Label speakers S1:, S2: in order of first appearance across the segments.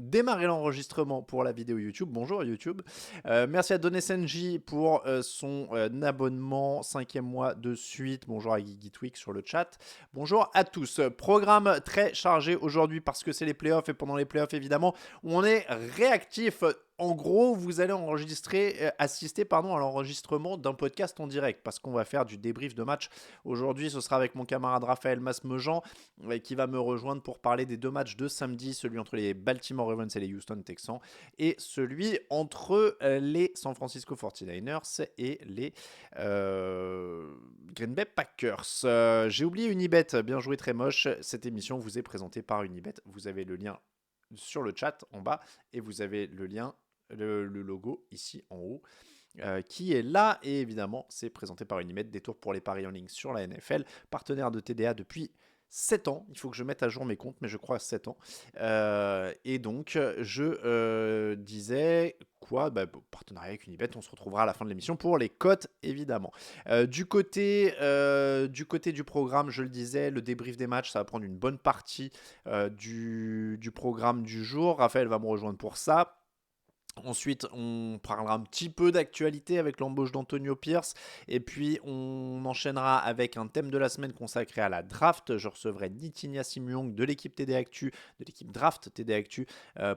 S1: démarrer l'enregistrement pour la vidéo YouTube. Bonjour YouTube. Merci à Donny Senji pour son abonnement, 5e mois de suite. Bonjour à Guigui Twix sur le chat. Bonjour à tous. Programme très chargé aujourd'hui parce que c'est les playoffs et pendant les playoffs évidemment, on est réactif. En gros, vous allez assister à l'enregistrement d'un podcast en direct parce qu'on va faire du débrief de match. Aujourd'hui, ce sera avec mon camarade Raphaël Masmejean qui va me rejoindre pour parler des deux matchs de samedi, celui entre les Baltimore Ravens et les Houston Texans et celui entre les San Francisco 49ers et les Green Bay Packers. J'ai oublié Unibet, bien joué très moche. Cette émission vous est présentée par Unibet. Vous avez le lien sur le chat en bas et vous avez le lien, le logo ici en haut qui est là. Et évidemment, c'est présenté par Unibet, des tours pour les paris en ligne sur la NFL, partenaire de TDA depuis 7 ans. Il faut que je mette à jour mes comptes, mais je crois 7 ans. Et donc, je disais quoi, partenariat avec Unibet, on se retrouvera à la fin de l'émission pour les cotes, évidemment. Du côté du programme, je le disais, le débrief des matchs, ça va prendre une bonne partie du programme du jour. Raphaël va me rejoindre pour ça. Ensuite, on parlera un petit peu d'actualité avec l'embauche d'Antonio Pierce. Et puis, on enchaînera avec un thème de la semaine consacré à la draft. Je recevrai Nitinia Simyong de l'équipe TD Actu, de l'équipe Draft TD Actu,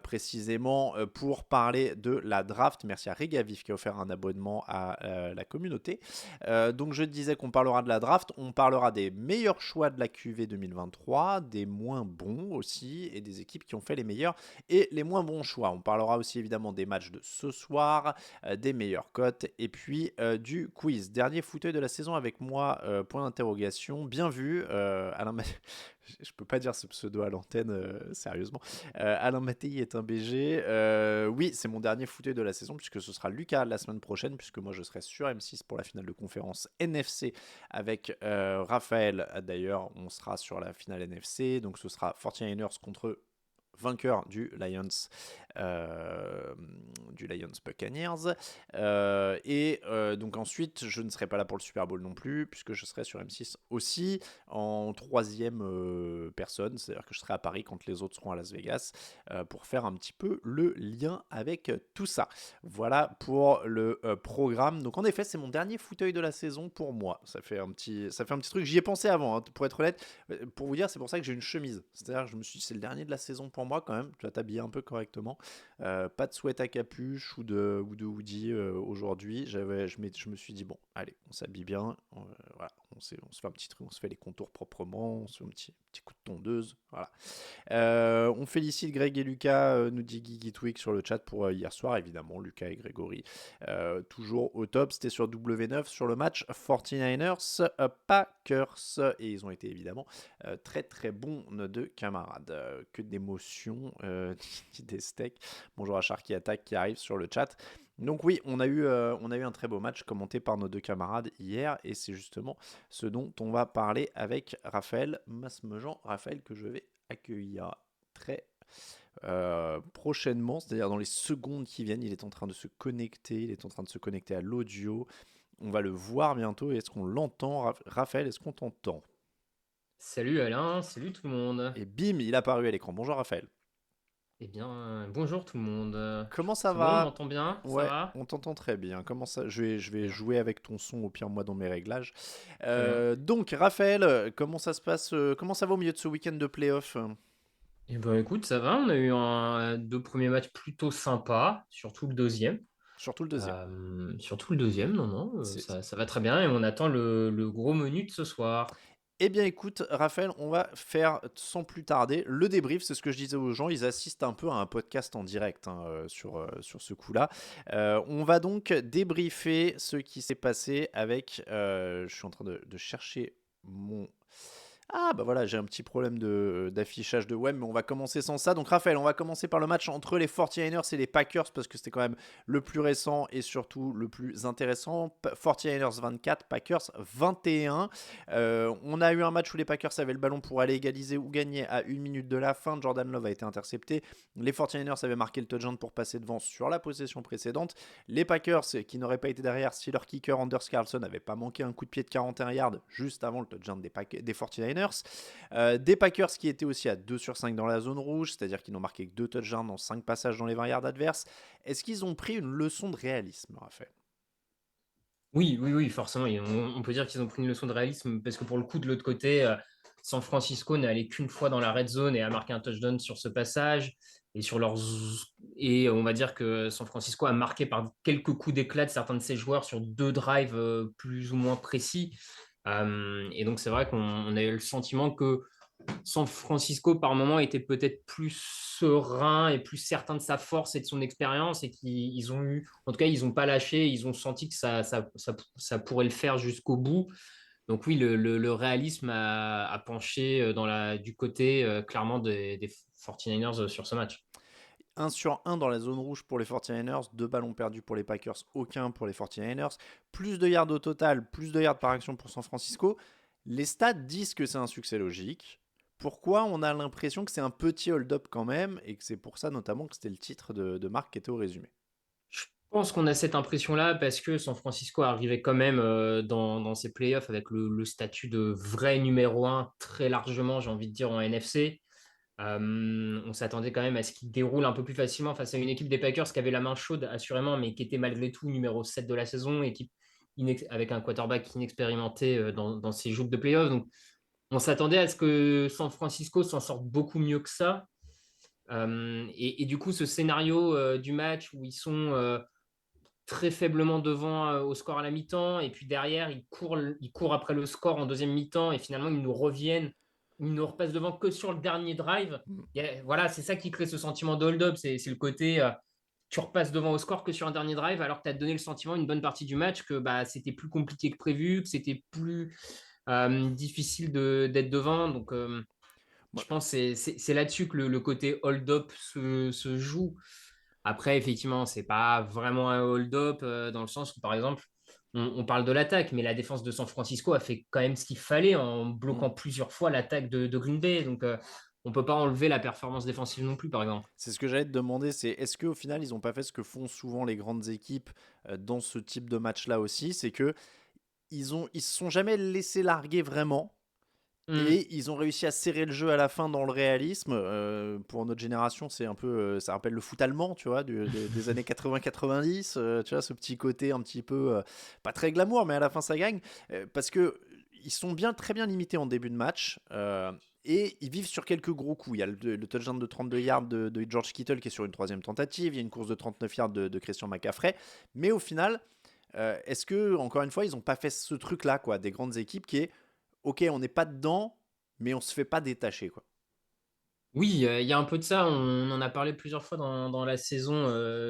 S1: précisément pour parler de la draft. Merci à Regavif qui a offert un abonnement à la communauté. Donc, je disais qu'on parlera de la draft. On parlera des meilleurs choix de la QV 2023, des moins bons aussi, et des équipes qui ont fait les meilleurs et les moins bons choix. On parlera aussi évidemment des matchs de ce soir, des meilleures cotes et puis du quiz. Dernier fauteuil de la saison avec moi, point d'interrogation. Bien vu, Alain je peux pas dire ce pseudo à l'antenne, sérieusement. Alain Mattei est un BG. Oui, c'est mon dernier fauteuil de la saison puisque ce sera Lucas la semaine prochaine puisque moi je serai sur M6 pour la finale de conférence NFC avec Raphaël. D'ailleurs, on sera sur la finale NFC. Donc ce sera 49ers contre vainqueur du Lions Buccaneers. Donc ensuite, je ne serai pas là pour le Super Bowl non plus, puisque je serai sur M6 aussi en troisième personne, c'est-à-dire que je serai à Paris quand les autres seront à Las Vegas, pour faire un petit peu le lien avec tout ça. Voilà pour le programme. Donc en effet, c'est mon dernier fauteuil de la saison pour moi. Ça fait un petit truc. J'y ai pensé avant, hein, pour être honnête. Pour vous dire, c'est pour ça que j'ai une chemise. C'est-à-dire, je me suis dit, c'est le dernier de la saison pour moi quand même. Tu vas t'habiller un peu correctement. Pas de sweat à capuche ou de hoodie aujourd'hui. Je me suis dit, bon, allez, on s'habille bien. Voilà, on se fait un petit truc, on se fait les contours proprement, on se fait un petit coup de tondeuse. Voilà. On félicite Greg et Lucas, nous dit Guigui Twix sur le chat pour hier soir, évidemment, Lucas et Grégory. Toujours au top, c'était sur W9 sur le match 49ers Packers. Et ils ont été évidemment très très bons nos deux camarades. Que d'émotions, des steaks. Bonjour à Sharky Attack qui arrive sur le chat. Donc oui, on a eu un très beau match commenté par nos deux camarades hier et c'est justement ce dont on va parler avec Raphaël Masmejean. Raphaël que je vais accueillir très prochainement, c'est-à-dire dans les secondes qui viennent. Il est en train de se connecter, à l'audio. On va le voir bientôt. Est-ce qu'on l'entend, Raphaël? Est-ce qu'on t'entend?
S2: Salut Alain, salut tout le monde.
S1: Et bim, il est apparu à l'écran. Bonjour Raphaël.
S2: Eh bien, bonjour tout le monde.
S1: Comment ça
S2: C'est bon, on
S1: va?
S2: m'entend bien? Ça
S1: Ouais,
S2: va?
S1: on t'entend très bien. Comment ça? Je vais
S2: Bien,
S1: jouer avec ton son au pire moi dans mes réglages.
S2: très bien.
S1: Donc Raphaël, comment ça se passe? Comment ça va au milieu de ce week-end de playoff?
S2: Eh ben écoute, ça va, on a eu deux premiers matchs plutôt sympas, surtout le deuxième.
S1: Surtout le deuxième.
S2: Non, non,
S1: C'est-
S2: ça va très bien et on attend le gros menu de ce soir.
S1: Eh bien écoute, Raphaël, on va faire sans plus tarder le débrief. C'est ce que je disais aux gens. Ils assistent un peu à un podcast en direct, hein, sur ce coup-là. On va donc débriefer ce qui s'est passé avec... je suis en train de chercher mon... Ah bah voilà, j'ai un petit problème d'affichage de web, mais on va commencer sans ça. Donc Raphaël, on va commencer par le match entre les 49ers et les Packers, parce que c'était quand même le plus récent et surtout le plus intéressant. 49ers 24, Packers 21. On a eu un match où les Packers avaient le ballon pour aller égaliser ou gagner à 1 minute de la fin. Jordan Love a été intercepté. Les 49ers avaient marqué le touchdown pour passer devant sur la possession précédente. Les Packers, qui n'auraient pas été derrière si leur kicker Anders Carlson n'avait pas manqué un coup de pied de 41 yards juste avant le touchdown des 49ers. 49ers. Des Packers qui étaient aussi à 2 sur 5 dans la zone rouge, c'est-à-dire qu'ils n'ont marqué que 2 touchdowns dans 5 passages dans les 20 yards adverses. Est-ce qu'ils ont pris une leçon de réalisme, Raphaël?
S2: Oui, oui, oui, forcément. On peut dire qu'ils ont pris une leçon de réalisme parce que pour le coup, de l'autre côté, San Francisco n'est allé qu'une fois dans la red zone et a marqué un touchdown sur ce passage. Et, et on va dire que San Francisco a marqué par quelques coups d'éclat de certains de ses joueurs sur 2 drives plus ou moins précis. Et donc, c'est vrai qu'on a eu le sentiment que San Francisco, par moment, était peut-être plus serein et plus certain de sa force et de son expérience et qu'ils ont eu, en tout cas, ils n'ont pas lâché, ils ont senti que ça pourrait le faire jusqu'au bout. Donc oui, le réalisme a penché du côté clairement des 49ers sur ce match.
S1: 1 sur 1 dans la zone rouge pour les 49ers, 2 ballons perdus pour les Packers, aucun pour les 49ers. Plus de yards au total, plus de yards par action pour San Francisco. Les stats disent que c'est un succès logique. Pourquoi on a l'impression que c'est un petit hold-up quand même et que c'est pour ça notamment que c'était le titre de Marc qui était au résumé?
S2: Je pense qu'on a cette impression-là parce que San Francisco arrivait quand même dans ses playoffs avec le statut de vrai numéro un très largement, j'ai envie de dire, en NFC. On s'attendait quand même à ce qu'il déroule un peu plus facilement face à une équipe des Packers qui avait la main chaude, assurément, mais qui était malgré tout numéro 7 de la saison, équipe avec un quarterback inexpérimenté dans ses joutes de playoffs. Donc, on s'attendait à ce que San Francisco s'en sorte beaucoup mieux que ça. Et du coup, ce scénario du match où ils sont très faiblement devant au score à la mi-temps, et puis derrière, ils courent après le score en deuxième mi-temps, et finalement, ils nous reviennent, ils nous repassent devant que sur le dernier drive. Voilà, c'est ça qui crée ce sentiment de hold-up, c'est le côté, tu repasses devant au score que sur un dernier drive, alors que tu as donné le sentiment une bonne partie du match que bah, c'était plus compliqué que prévu, que c'était plus difficile d'être devant. Donc, je
S1: Moi,
S2: pense que c'est là-dessus que le côté hold-up se joue. Après, effectivement, c'est pas vraiment un hold-up dans le sens où, par exemple, on parle de l'attaque, mais la défense de San Francisco a fait quand même ce qu'il fallait en bloquant plusieurs fois l'attaque de Green Bay. Donc, on peut pas enlever la performance défensive non plus, par exemple.
S1: c'est ce que j'allais te demander, c'est est-ce qu'au final ils n'ont pas fait ce que font souvent les grandes équipes dans ce type de match-là aussi, c'est que ils se sont jamais laissés larguer vraiment.
S2: Hmm.
S1: Et ils ont réussi à serrer le jeu à la fin dans le réalisme. Pour notre génération, c'est un peu, ça rappelle le foot allemand, tu vois, des années 80-90. Tu vois, ce petit côté un petit peu, pas très glamour, mais à la fin ça gagne. Parce que ils sont très bien limités en début de match. Et ils vivent sur quelques gros coups. Il y a le touchdown de 32 yards de George Kittle qui est sur une troisième tentative. Il y a une course de 39 yards de Christian McCaffrey. Mais au final, est-ce que, encore une fois, ils n'ont pas fait ce truc-là, quoi, des grandes équipes qui est ok, on n'est pas dedans, mais on se fait pas détacher, quoi.
S2: Oui, il y a un peu de ça. On en a parlé plusieurs fois dans la saison.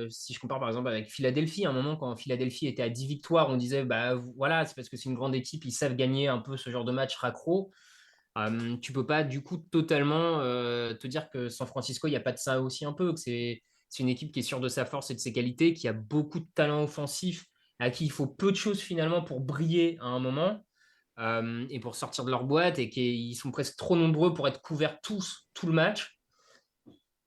S2: Si je compare par exemple avec Philadelphie, à un moment quand Philadelphie était à 10 victoires, on disait bah voilà, c'est parce que c'est une grande équipe, ils savent gagner un peu ce genre de match raccro. Tu peux pas du coup totalement te dire que San Francisco, il n'y a pas de ça aussi un peu, que c'est une équipe qui est sûre de sa force et de ses qualités, qui a beaucoup de talent offensif, à qui il faut peu de choses finalement pour briller à un moment et pour sortir de leur boîte et qu'ils sont presque trop nombreux pour être couverts tous tout le match.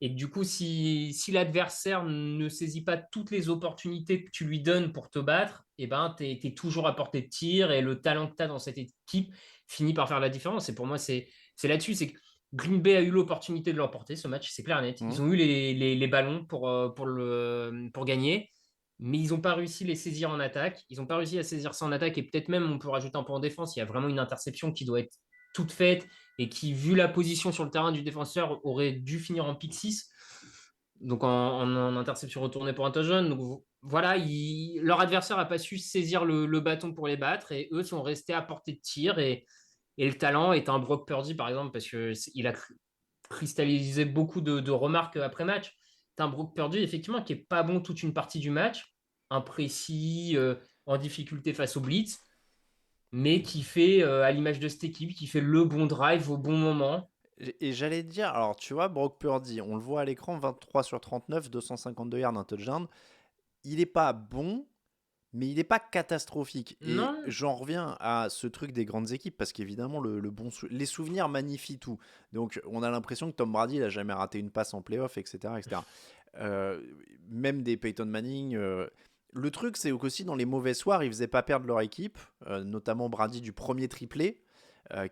S2: Et du coup, si l'adversaire ne saisit pas toutes les opportunités que tu lui donnes pour te battre, eh ben, tu es toujours à portée de tir et le talent que tu as dans cette équipe finit par faire la différence. Et pour moi, c'est là-dessus. C'est que Green Bay a eu l'opportunité de l'emporter, ce match, c'est clair et net. Ils
S1: Mhm.
S2: ont eu les ballons pour gagner, mais ils n'ont pas réussi à les saisir en attaque. Ils n'ont pas réussi à saisir ça en attaque. Et peut-être même, on peut rajouter un peu en défense, il y a vraiment une interception qui doit être toute faite et qui, vu la position sur le terrain du défenseur, aurait dû finir en pick 6. Donc en interception retournée pour un touchdown. Donc voilà, leur adversaire n'a pas su saisir le bâton pour les battre et eux sont restés à portée de tir. Et le talent est un Brock Purdy, par exemple, parce qu'il a cristallisé beaucoup de remarques après match. C'est un Brock Purdy, effectivement, qui est pas bon toute une partie du match, imprécis, en difficulté face au blitz, mais qui fait, à l'image de cette équipe, qui fait le bon drive au bon moment.
S1: Et j'allais te dire, alors tu vois, Brock Purdy, on le voit à l'écran, 23 sur 39, 252 yards, un touchdown. Il est pas bon, mais il n'est pas catastrophique. Et
S2: Non.
S1: j'en reviens à ce truc des grandes équipes, parce qu'évidemment, les souvenirs magnifient tout. Donc, on a l'impression que Tom Brady, il n'a jamais raté une passe en playoff, etc. etc. Euh, Même des Peyton Manning. Le truc, c'est qu'aussi, dans les mauvais soirs, ils faisaient pas perdre leur équipe, notamment Brady du premier triplé.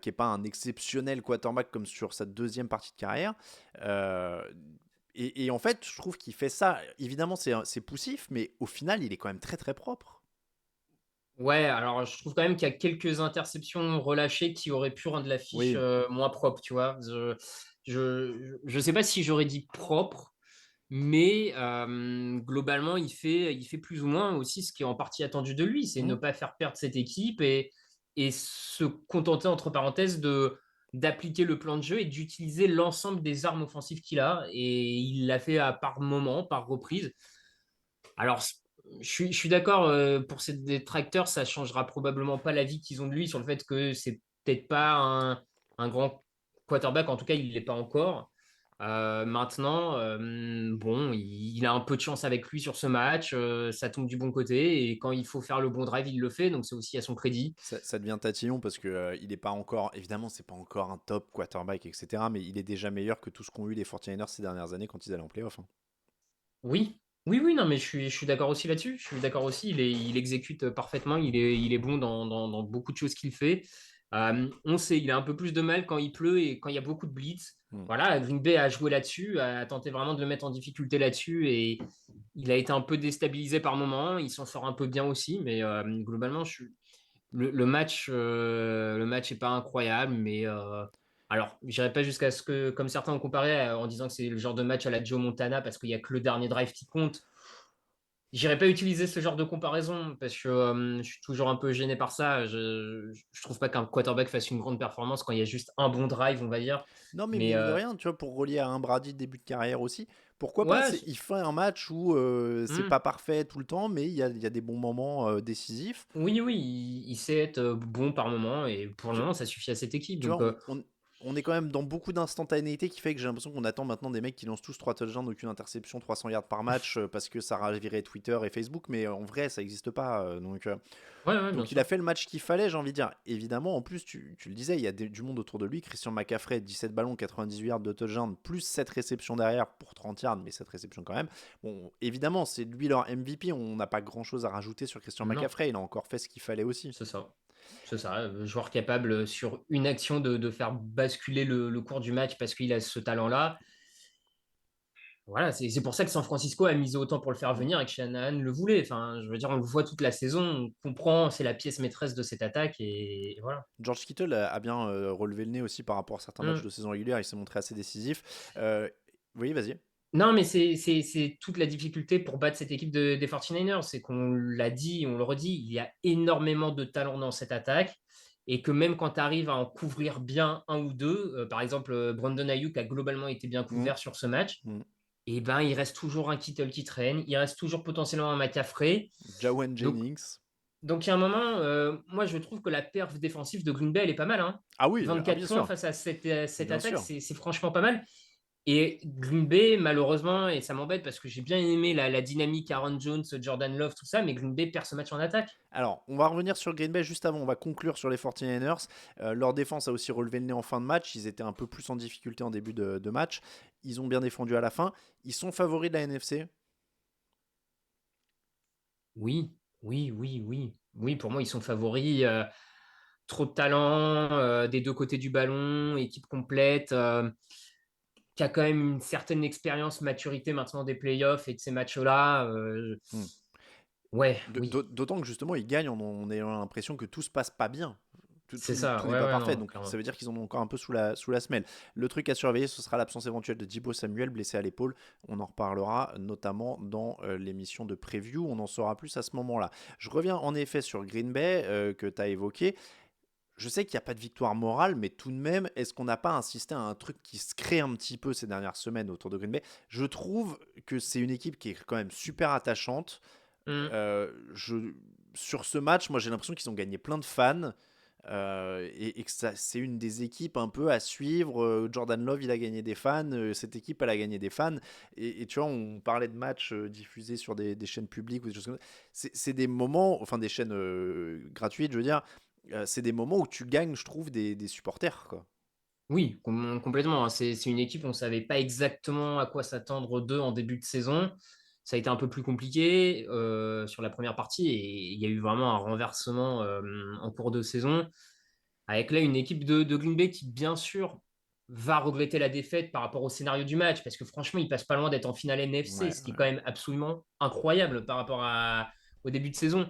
S1: qui n'est pas un exceptionnel quarterback comme sur sa deuxième partie de carrière. Euh, et en fait, je trouve qu'il fait ça. Évidemment, c'est poussif, mais au final, il est quand même très très propre.
S2: Ouais, alors je trouve quand même qu'il y a quelques interceptions relâchées qui auraient pu rendre l'affiche
S1: Oui.
S2: moins propre, tu vois. Je sais pas si j'aurais dit propre, mais globalement, il fait plus ou moins aussi ce qui est en partie attendu de lui, c'est ne
S1: Mmh.
S2: pas faire perdre cette équipe et se contenter, entre parenthèses, d'appliquer le plan de jeu et d'utiliser l'ensemble des armes offensives qu'il a. Et il l'a fait à par moment, par reprise. Alors, je suis d'accord, pour ces détracteurs, ça changera probablement pas l'avis qu'ils ont de lui sur le fait que c'est peut-être pas un grand quarterback, en tout cas, il ne l'est pas encore. Maintenant, bon, il a un peu de chance avec lui sur ce match, ça tombe du bon côté, et quand il faut faire le bon drive, il le fait, donc c'est aussi à son crédit.
S1: Ça devient tatillon parce que il est pas encore, évidemment, c'est pas encore un top quarterback, etc. Mais il est déjà meilleur que tout ce qu'ont eu les 49ers ces dernières années quand ils allaient en playoff, hein.
S2: Oui, oui, oui, non, mais je suis d'accord aussi là-dessus. Je suis d'accord aussi. Il exécute parfaitement. Il est bon dans beaucoup de choses qu'il fait. On sait, il a un peu plus de mal quand il pleut et quand il y a beaucoup de blitz.
S1: Hmm.
S2: Voilà, Green Bay a joué là-dessus, a tenté vraiment de le mettre en difficulté là-dessus et il a été un peu déstabilisé par moments. Il s'en sort un peu bien aussi, mais globalement, le match est pas incroyable, mais alors, j'irai pas jusqu'à ce que, comme certains ont comparé en disant que c'est le genre de match à la Joe Montana parce qu'il y a que le dernier drive qui compte. J'irai pas utiliser ce genre de comparaison parce que je suis toujours un peu gêné par ça. Je trouve pas qu'un quarterback fasse une grande performance quand il y a juste un bon drive, on va dire.
S1: Non, mais
S2: Mais
S1: mine de rien, tu vois, pour relier à un Brady de début de carrière aussi, pourquoi pas,
S2: ouais,
S1: il fait un match où c'est
S2: hmm.
S1: pas parfait tout le temps, mais il y a des bons moments décisifs.
S2: Oui, oui, il sait être bon par moment et pour le
S1: Tu,
S2: moment, ça suffit à cette équipe.
S1: tu vois,
S2: Donc,
S1: on est quand même dans beaucoup d'instantanéité qui fait que j'ai l'impression qu'on attend maintenant des mecs qui lancent tous 3 touchdowns, aucune interception, 300 yards par match parce que ça ravirait Twitter et Facebook, mais en vrai, ça n'existe pas.
S2: ouais, ouais, bien
S1: Donc il a
S2: sûr.
S1: fait le match qu'il fallait, j'ai envie de dire. Évidemment, en plus, tu le disais, il y a du monde autour de lui. Christian McCaffrey, 17 ballons, 98 yards de touchdown, plus 7 réceptions derrière pour 30 yards, mais 7 réceptions quand même. Bon, évidemment, c'est lui leur MVP. On n'a pas grand-chose à rajouter sur Christian
S2: Non,
S1: McCaffrey. Il a encore fait ce qu'il fallait aussi.
S2: c'est ça. C'est ça, joueur capable sur une action de faire basculer le cours du match parce qu'il a ce talent-là. Voilà, c'est pour ça que San Francisco a misé autant pour le faire
S1: Mm.
S2: venir et que Shanahan le voulait. Enfin, je veux dire, on le voit toute la saison, on comprend, c'est la pièce maîtresse de cette attaque et voilà.
S1: George Kittle a bien relevé le nez aussi par rapport à certains matchs
S2: Mm.
S1: de saison régulière. Il s'est montré assez décisif. Oui, vas-y.
S2: Non, mais c'est toute la difficulté pour battre cette équipe des 49ers. C'est qu'on l'a dit, on le redit, il y a énormément de talent dans cette attaque. Et que même quand tu arrives à en couvrir bien un ou deux, par exemple, Brandon Ayuk a globalement été bien
S1: Mm.
S2: couvert sur ce match,
S1: Mm.
S2: et ben il reste toujours un Kittle qui traîne, il reste toujours potentiellement un McCaffrey.
S1: Jawan
S2: Donc,
S1: Jennings.
S2: donc il y a un moment, moi je trouve que la perf défensive de Green Bay, elle est pas mal, hein.
S1: Ah oui, ah,
S2: 24
S1: bien
S2: points
S1: sûr.
S2: face à cette
S1: Bien
S2: attaque,
S1: sûr.
S2: c'est franchement pas mal. Et Green Bay, malheureusement, et ça m'embête parce que j'ai bien aimé la dynamique Aaron Jones, Jordan Love, tout ça, mais Green Bay perd ce match en attaque.
S1: Alors, on va revenir sur Green Bay juste avant, on va conclure sur les 49ers. Leur défense a aussi relevé le nez en fin de match, ils étaient un peu plus en difficulté en début de match. Ils ont bien défendu à la fin. Ils sont favoris de la NFC.
S2: Oui, oui, oui, oui. Oui, pour moi, ils sont favoris. Trop de talent des deux côtés du ballon, équipe complète, qui a quand même une certaine expérience, maturité maintenant des playoffs et de ces matchs-là.
S1: Hmm.
S2: Ouais, oui,
S1: D'autant que justement, ils gagnent en ayant l'impression que tout se passe pas bien.
S2: c'est ça.
S1: Tout n'est
S2: Ouais,
S1: pas
S2: ouais,
S1: parfait,
S2: non,
S1: donc ça
S2: clairement.
S1: veut dire qu'ils en ont encore un peu sous la semelle. Le truc à surveiller, ce sera l'absence éventuelle de Dibo Samuel, blessé à l'épaule. On en reparlera notamment dans l'émission de preview, on en saura plus à ce moment-là. Je reviens en effet sur Green Bay que tu as évoqué. Je sais qu'il n'y a pas de victoire morale, mais tout de même, est-ce qu'on n'a pas insisté à un truc qui se crée un petit peu ces dernières semaines autour de Green Bay? Je trouve que c'est une équipe qui est quand même super attachante.
S2: Hum,
S1: Euh, je, sur ce match, moi j'ai l'impression qu'ils ont gagné plein de fans. Et que c'est une des équipes un peu à suivre. Jordan Love, il a gagné des fans. Cette équipe, elle a gagné des fans. Et tu vois, on parlait de matchs diffusés sur des chaînes publiques ou des choses comme ça. C'est des moments, enfin des chaînes gratuites, je veux dire. C'est des moments où tu gagnes, je trouve, des supporters, quoi.
S2: oui, complètement, hein. C'est une équipe, on ne savait pas exactement à quoi s'attendre d'eux en début de saison. Ça a été un peu plus compliqué sur la première partie et il y a eu vraiment un renversement en cours de saison. avec là une équipe de Green Bay qui, bien sûr, va regretter la défaite par rapport au scénario du match, parce que franchement, ils passent pas loin d'être en finale NFC,
S1: Ouais,
S2: ce qui est
S1: ouais.
S2: quand même absolument incroyable par rapport au début de saison.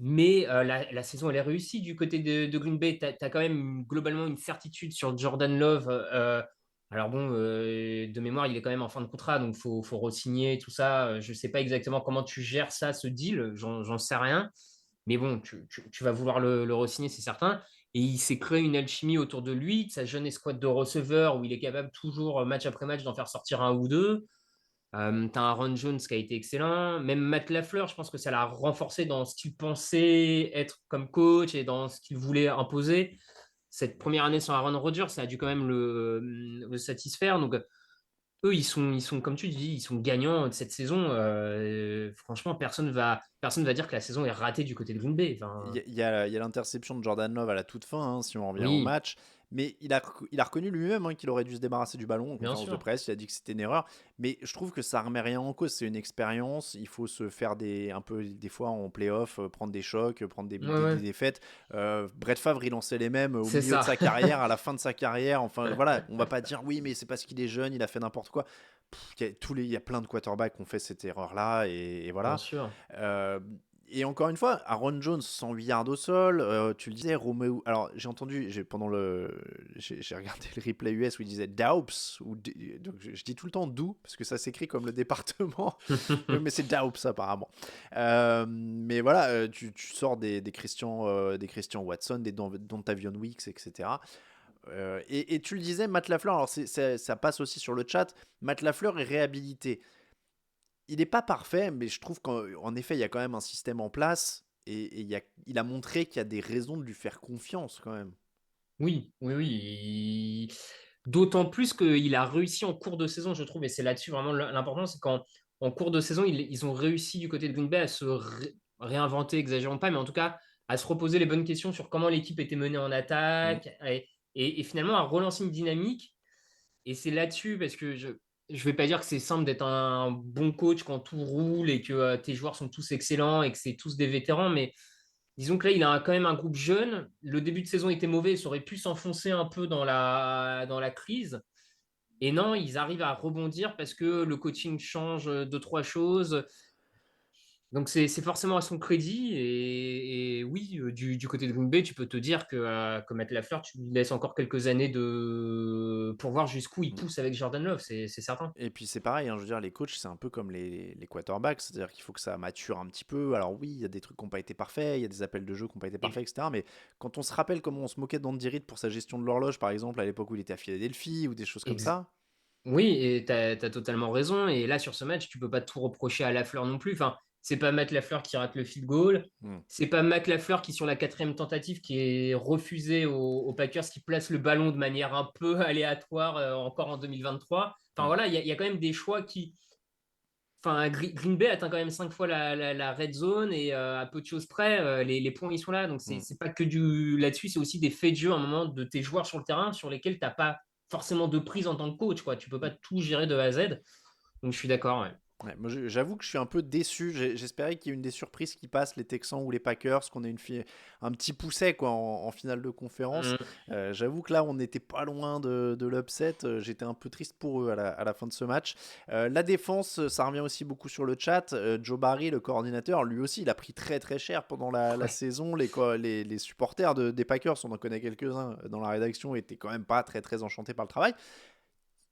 S2: Mais la saison, elle est réussie du côté de Green Bay. Tu as, quand même globalement une certitude sur Jordan Love. Alors bon, de mémoire, il est quand même en fin de contrat, donc faut re-signer, tout ça. Je ne sais pas exactement comment tu gères ça, ce deal, j'en sais rien. Mais bon, tu vas vouloir le re-signer, c'est certain. Et il s'est créé une alchimie autour de lui, de sa jeune escouade de receveurs, où il est capable toujours, match après match, d'en faire sortir un ou deux. T'as un Ron Jones qui a été excellent. Même Matt LaFleur, je pense que ça l'a renforcé dans ce qu'il pensait être comme coach et dans ce qu'il voulait imposer. Cette première année sans Aaron Rodgers, ça a dû quand même le satisfaire. Donc, eux, ils sont, comme tu dis, ils sont gagnants de cette saison. Franchement, personne va dire que la saison est ratée du côté de Green Bay. Enfin,
S1: Il y a l'interception de Jordan Love à la toute fin, hein, si on revient au
S2: oui,
S1: match. Mais il a reconnu lui-même, hein, qu'il aurait dû se débarrasser du ballon en
S2: bien
S1: conférence de
S2: sûr.
S1: presse. Il a dit que c'était une erreur. Mais je trouve que ça remet rien en cause. C'est une expérience. Il faut se faire un peu, des fois en playoff, prendre des chocs, prendre
S2: Ouais,
S1: des
S2: ouais,
S1: défaites. Brett Favre, il lançait les mêmes au
S2: c'est
S1: milieu de
S2: ça.
S1: sa carrière, à la fin de sa carrière. Enfin, voilà, on va pas dire oui, mais c'est parce qu'il est jeune, il a fait n'importe quoi. Il y a plein de quarterbacks qui ont fait cette erreur-là. Et
S2: Bien
S1: voilà.
S2: sûr.
S1: Euh, et encore une fois, Aaron Jones 108 yards au sol, tu le disais, Romeo. Alors j'ai entendu, j'ai regardé le replay US où il disait Daups, donc je dis tout le temps d'où parce que ça s'écrit comme le département, mais c'est Daups apparemment. Mais voilà, tu sors des Christian Watson, des Dontavion Weeks, etc. Et tu le disais, Matt Lafleur, alors ça passe aussi sur le chat. Matt Lafleur est réhabilité. Il n'est pas parfait, mais je trouve qu'en effet, il y a quand même un système en place et il a montré qu'il y a des raisons de lui faire confiance quand même.
S2: Oui, oui, oui. D'autant plus qu'il a réussi en cours de saison, je trouve, et c'est là-dessus vraiment l'important, c'est qu'en cours de saison, ils ont réussi du côté de Green Bay à se réinventer, exagérons pas, mais en tout cas à se reposer les bonnes questions sur comment l'équipe était menée en
S1: Mm.
S2: attaque et finalement à relancer une dynamique. Et c'est là-dessus, parce que je vais pas dire que c'est simple d'être un bon coach quand tout roule et que tes joueurs sont tous excellents et que c'est tous des vétérans, mais disons que là, il a quand même un groupe jeune. Le début de saison était mauvais, ça aurait pu s'enfoncer un peu dans la crise. Et non, ils arrivent à rebondir parce que le coaching change deux, trois choses. Donc c'est forcément à son crédit. Et oui, du côté de Green Bay, tu peux te dire que Matt LaFleur, tu lui laisses encore quelques années pour voir jusqu'où il
S1: Mm.
S2: pousse avec Jordan Love, c'est certain.
S1: Et puis c'est pareil, hein, je veux dire, les coachs, c'est un peu comme les quarterbacks, c'est-à-dire qu'il faut que ça mature un petit peu. Alors oui, il y a des trucs qui n'ont pas été parfaits, il y a des appels de jeu qui n'ont pas été
S2: Et
S1: parfaits, etc. Mais quand on se rappelle comment on se moquait d'Andy Reid pour sa gestion de l'horloge, par exemple, à l'époque où il était à Philadelphie, ou des choses comme
S2: ex-
S1: ça.
S2: Oui, et t'as totalement raison. Et là, sur ce match, tu peux pas tout reprocher à Lafleur non plus. Enfin, c'est pas Matt Lafleur qui rate le field goal.
S1: Mm.
S2: C'est pas Matt Lafleur qui, sur la quatrième tentative, qui est refusé aux Packers, qui place le ballon de manière un peu aléatoire encore en 2023. Enfin
S1: Mm.
S2: voilà, il y a quand même des choix qui. Enfin, Green Bay atteint quand même 5 fois la red zone et à peu de choses près, les points ils sont là. Donc c'est
S1: Mm.
S2: c'est pas que du là-dessus, c'est aussi des faits de jeu à un moment de tes joueurs sur le terrain sur lesquels t'as pas forcément de prise en tant que coach, quoi. Tu peux pas
S1: Mm.
S2: tout gérer de A à Z. Donc je suis d'accord, ouais.
S1: Ouais, moi, j'avoue que je suis un peu déçu. J'espérais qu'il y ait une des surprises qui passent, les Texans ou les Packers, qu'on ait un petit pousset quoi, en finale de conférence.
S2: Mm.
S1: J'avoue que là, on n'était pas loin de l'upset. J'étais un peu triste pour eux à la fin de ce match. La défense, ça revient aussi beaucoup sur le chat. Joe Barry, le coordinateur, lui aussi, il a pris très très cher pendant la
S2: Ouais.
S1: saison. Les supporters des Packers, on en connaît quelques-uns dans la rédaction, étaient quand même pas très très enchantés par le travail.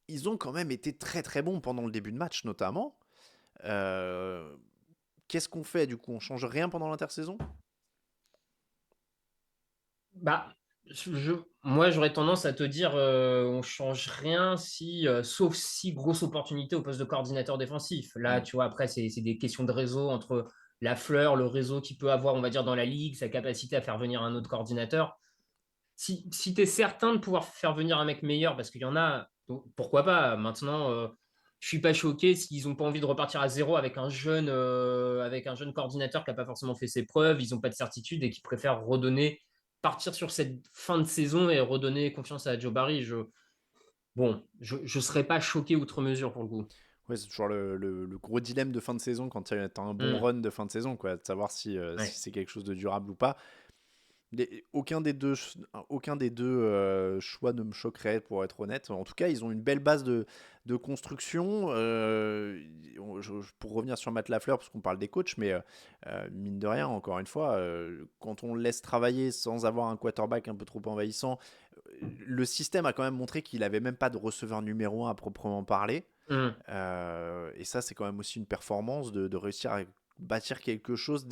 S1: Ils ont quand même été très très bons pendant le début de match, notamment. Euh, Qu'est-ce qu'on fait du coup? On change rien pendant l'intersaison?
S2: Bah, moi, j'aurais tendance à te dire, on change rien sauf si grosse opportunité au poste de coordinateur défensif. Là,
S1: Hmm.
S2: tu vois, après, c'est des questions de réseau entre la fleur, le réseau qu'il peut avoir, on va dire, dans la ligue, sa capacité à faire venir un autre coordinateur. Si tu es certain de pouvoir faire venir un mec meilleur, parce qu'il y en a, donc pourquoi pas? Maintenant, je suis pas choqué s'ils n'ont pas envie de repartir à zéro avec un jeune coordinateur qui n'a pas forcément fait ses preuves, ils n'ont pas de certitude et qui préfèrent partir sur cette fin de saison et redonner confiance à Joe Barry. Bon, je serais pas choqué outre mesure pour le coup.
S1: Ouais, c'est toujours le gros dilemme de fin de saison quand tu as un bon
S2: Hmm,
S1: run de fin de saison, quoi, de savoir si
S2: ouais.
S1: c'est quelque chose de durable ou pas. aucun des deux choix ne me choquerait, pour être honnête. En tout cas, ils ont une belle base de construction. Pour revenir sur Matt Lafleur, parce qu'on parle des coachs, mais mine de rien, encore une fois, quand on le laisse travailler sans avoir un quarterback un peu trop envahissant, le système a quand même montré qu'il avait même pas de receveur numéro un à proprement parler.
S2: Hum,
S1: Et ça, c'est quand même aussi une performance de réussir à bâtir quelque chose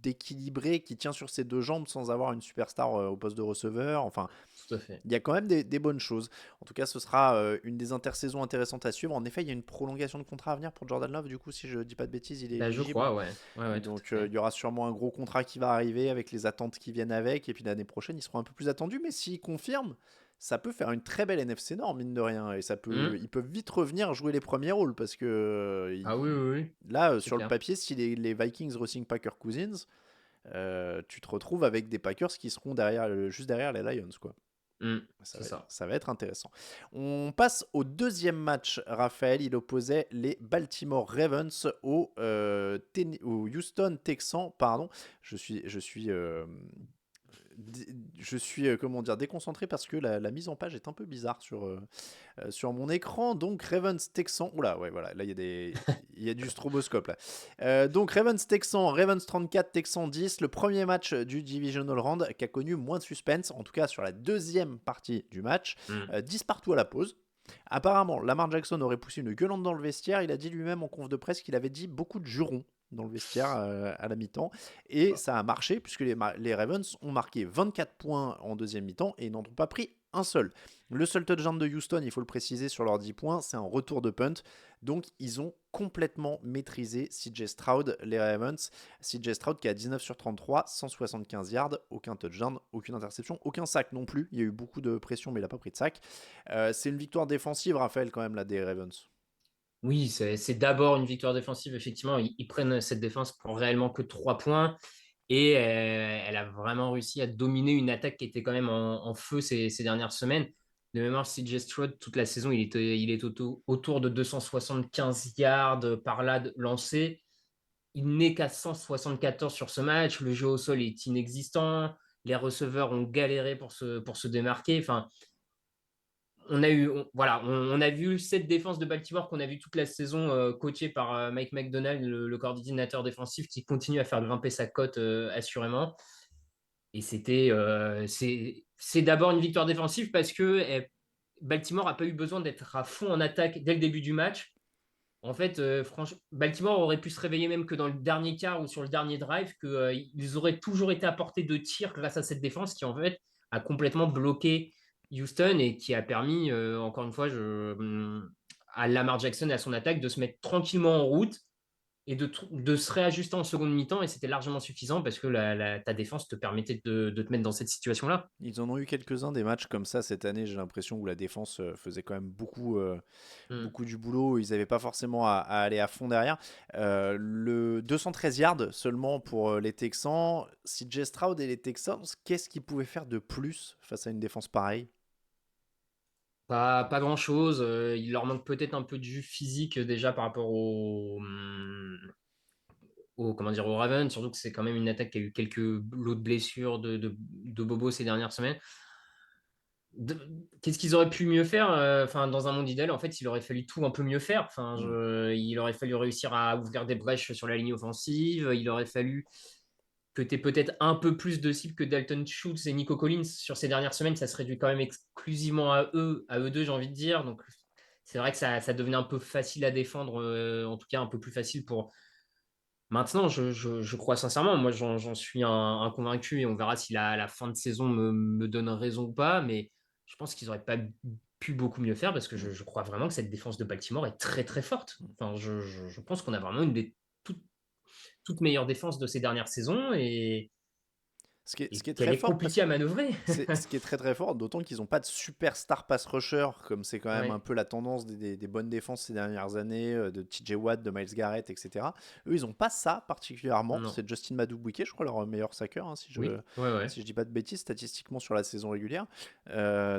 S1: d'équilibré qui tient sur ses deux jambes sans avoir une superstar au poste de receveur. Enfin,
S2: tout à fait.
S1: il y a quand même des bonnes choses. En tout cas, ce sera une des intersaisons intéressantes à suivre. En effet, il y a une prolongation de contrat à venir pour Jordan Love. Du coup, si je dis pas de bêtises, il est
S2: Bah, je
S1: éligible.
S2: crois, ouais. Ouais, ouais, tout à
S1: Donc,
S2: fait.
S1: il y aura sûrement un gros contrat qui va arriver avec les attentes qui viennent avec. Et puis l'année prochaine, ils seront un peu plus attendus. Mais s'ils confirment, ça peut faire une très belle NFC Nord, mine de rien. Et
S2: Hum.
S1: ils peuvent vite revenir jouer les premiers rôles. Parce que
S2: Ah oui, oui, oui,
S1: là,
S2: c'est
S1: sur le
S2: clair.
S1: papier, si les Vikings re-signent Packer Cousins, tu te retrouves avec des Packers qui seront juste derrière les Lions, quoi.
S2: C'est ça.
S1: Ça va être intéressant. On passe au deuxième match, Raphaël. Il opposait les Baltimore Ravens au Houston Texans. Pardon, je suis je suis comment dire, déconcentré parce que la mise en page est un peu bizarre sur mon écran. Donc Ravens Texans. Oula, ouais, voilà, là il y a du stroboscope là. Donc Ravens Texans, Ravens 34, Texans 10. Le premier match du Divisional Round qui a connu moins de suspense, en tout cas sur la deuxième partie du match.
S2: Hum.
S1: 10 partout à la pause. Apparemment, Lamar Jackson aurait poussé une gueulante dans le vestiaire. Il a dit lui-même en conf de presse qu'il avait dit beaucoup de jurons dans le vestiaire à la mi-temps. Et ça a marché puisque les Ravens ont marqué 24 points en deuxième mi-temps et n'en ont pas pris un seul. Le seul touchdown de Houston, il faut le préciser, sur leurs 10 points, c'est un retour de punt. Donc ils ont complètement maîtrisé CJ Stroud, les Ravens. CJ Stroud qui a 19 sur 33, 175 yards, aucun touchdown, aucune interception, aucun sac non plus. Il y a eu beaucoup de pression mais il n'a pas pris de sac. C'est une victoire défensive, Raphaël, quand même, là, des Ravens.
S2: Oui, c'est d'abord une victoire défensive. Effectivement, ils prennent cette défense pour réellement que 3 points. Et elle a vraiment réussi à dominer une attaque qui était quand même en feu ces dernières semaines. De mémoire, CJ Stroud, toute la saison, il est autour de 275 yards par là lancé. Il n'est qu'à 174 sur ce match. Le jeu au sol est inexistant. Les receveurs ont galéré pour se démarquer. Enfin, on a vu cette défense de Baltimore qu'on a vu toute la saison coachée par Mike McDonald, le coordinateur défensif, qui continue à faire grimper sa cote assurément. Et c'est d'abord une victoire défensive parce que Baltimore n'a pas eu besoin d'être à fond en attaque dès le début du match. En fait, franchement, Baltimore aurait pu se réveiller même que dans le dernier quart ou sur le dernier drive, qu'ils auraient toujours été à portée de tir grâce à cette défense qui, en fait, a complètement bloqué Houston et qui a permis, encore une fois, à Lamar Jackson et à son attaque de se mettre tranquillement en route et de se réajuster en seconde mi-temps. Et c'était largement suffisant parce que ta défense te permettait de te mettre dans cette situation-là.
S1: Ils en ont eu quelques-uns des matchs comme ça cette année, j'ai l'impression, où la défense faisait quand même
S2: Mm.
S1: beaucoup du boulot. Ils n'avaient pas forcément à aller à fond derrière. Le 213 yards seulement pour les Texans. CJ Stroud et les Texans, qu'est-ce qu'ils pouvaient faire de plus face à une défense pareille?
S2: Pas grand-chose. Il leur manque peut-être un peu de jus physique déjà par rapport comment dire, aux Ravens, surtout que c'est quand même une attaque qui a eu quelques lots de blessures de Bobo ces dernières semaines. Qu'est-ce qu'ils auraient pu mieux faire? Enfin, dans un monde idéal, en fait, il aurait fallu tout un peu mieux faire. Enfin,
S1: Hmm.
S2: il aurait fallu réussir à ouvrir des brèches sur la ligne offensive. Il aurait fallu que tu aies peut-être un peu plus de cibles que Dalton Schultz et Nico Collins sur ces dernières semaines. Ça se réduit quand même exclusivement à eux deux, j'ai envie de dire. Donc, c'est vrai que ça devenait un peu facile à défendre, en tout cas un peu plus facile pour. Maintenant, je crois sincèrement, moi j'en suis un convaincu et on verra si la fin de saison me donne raison ou pas, mais je pense qu'ils n'auraient pas pu beaucoup mieux faire parce que
S1: Hmm.
S2: je crois vraiment que cette défense de Baltimore est très très forte. Enfin, je pense qu'on a vraiment une des toutes meilleures défenses de ces dernières saisons
S1: Ce
S2: et
S1: qui est
S2: qu'elle
S1: très
S2: est
S1: fort parce
S2: compliquée
S1: que
S2: à manœuvrer.
S1: c'est ce qui est très très fort, d'autant qu'ils n'ont pas de superstar pass rusher, comme c'est quand même un
S2: Ouais.
S1: peu la tendance des bonnes défenses ces dernières années, de TJ Watt, de Miles Garrett, etc. Eux, ils n'ont pas ça particulièrement.
S2: Non.
S1: C'est Justin Madubuike, je crois, leur meilleur sacker, hein,
S2: Oui, ouais, ouais.
S1: si je dis pas de bêtises, statistiquement sur la saison régulière.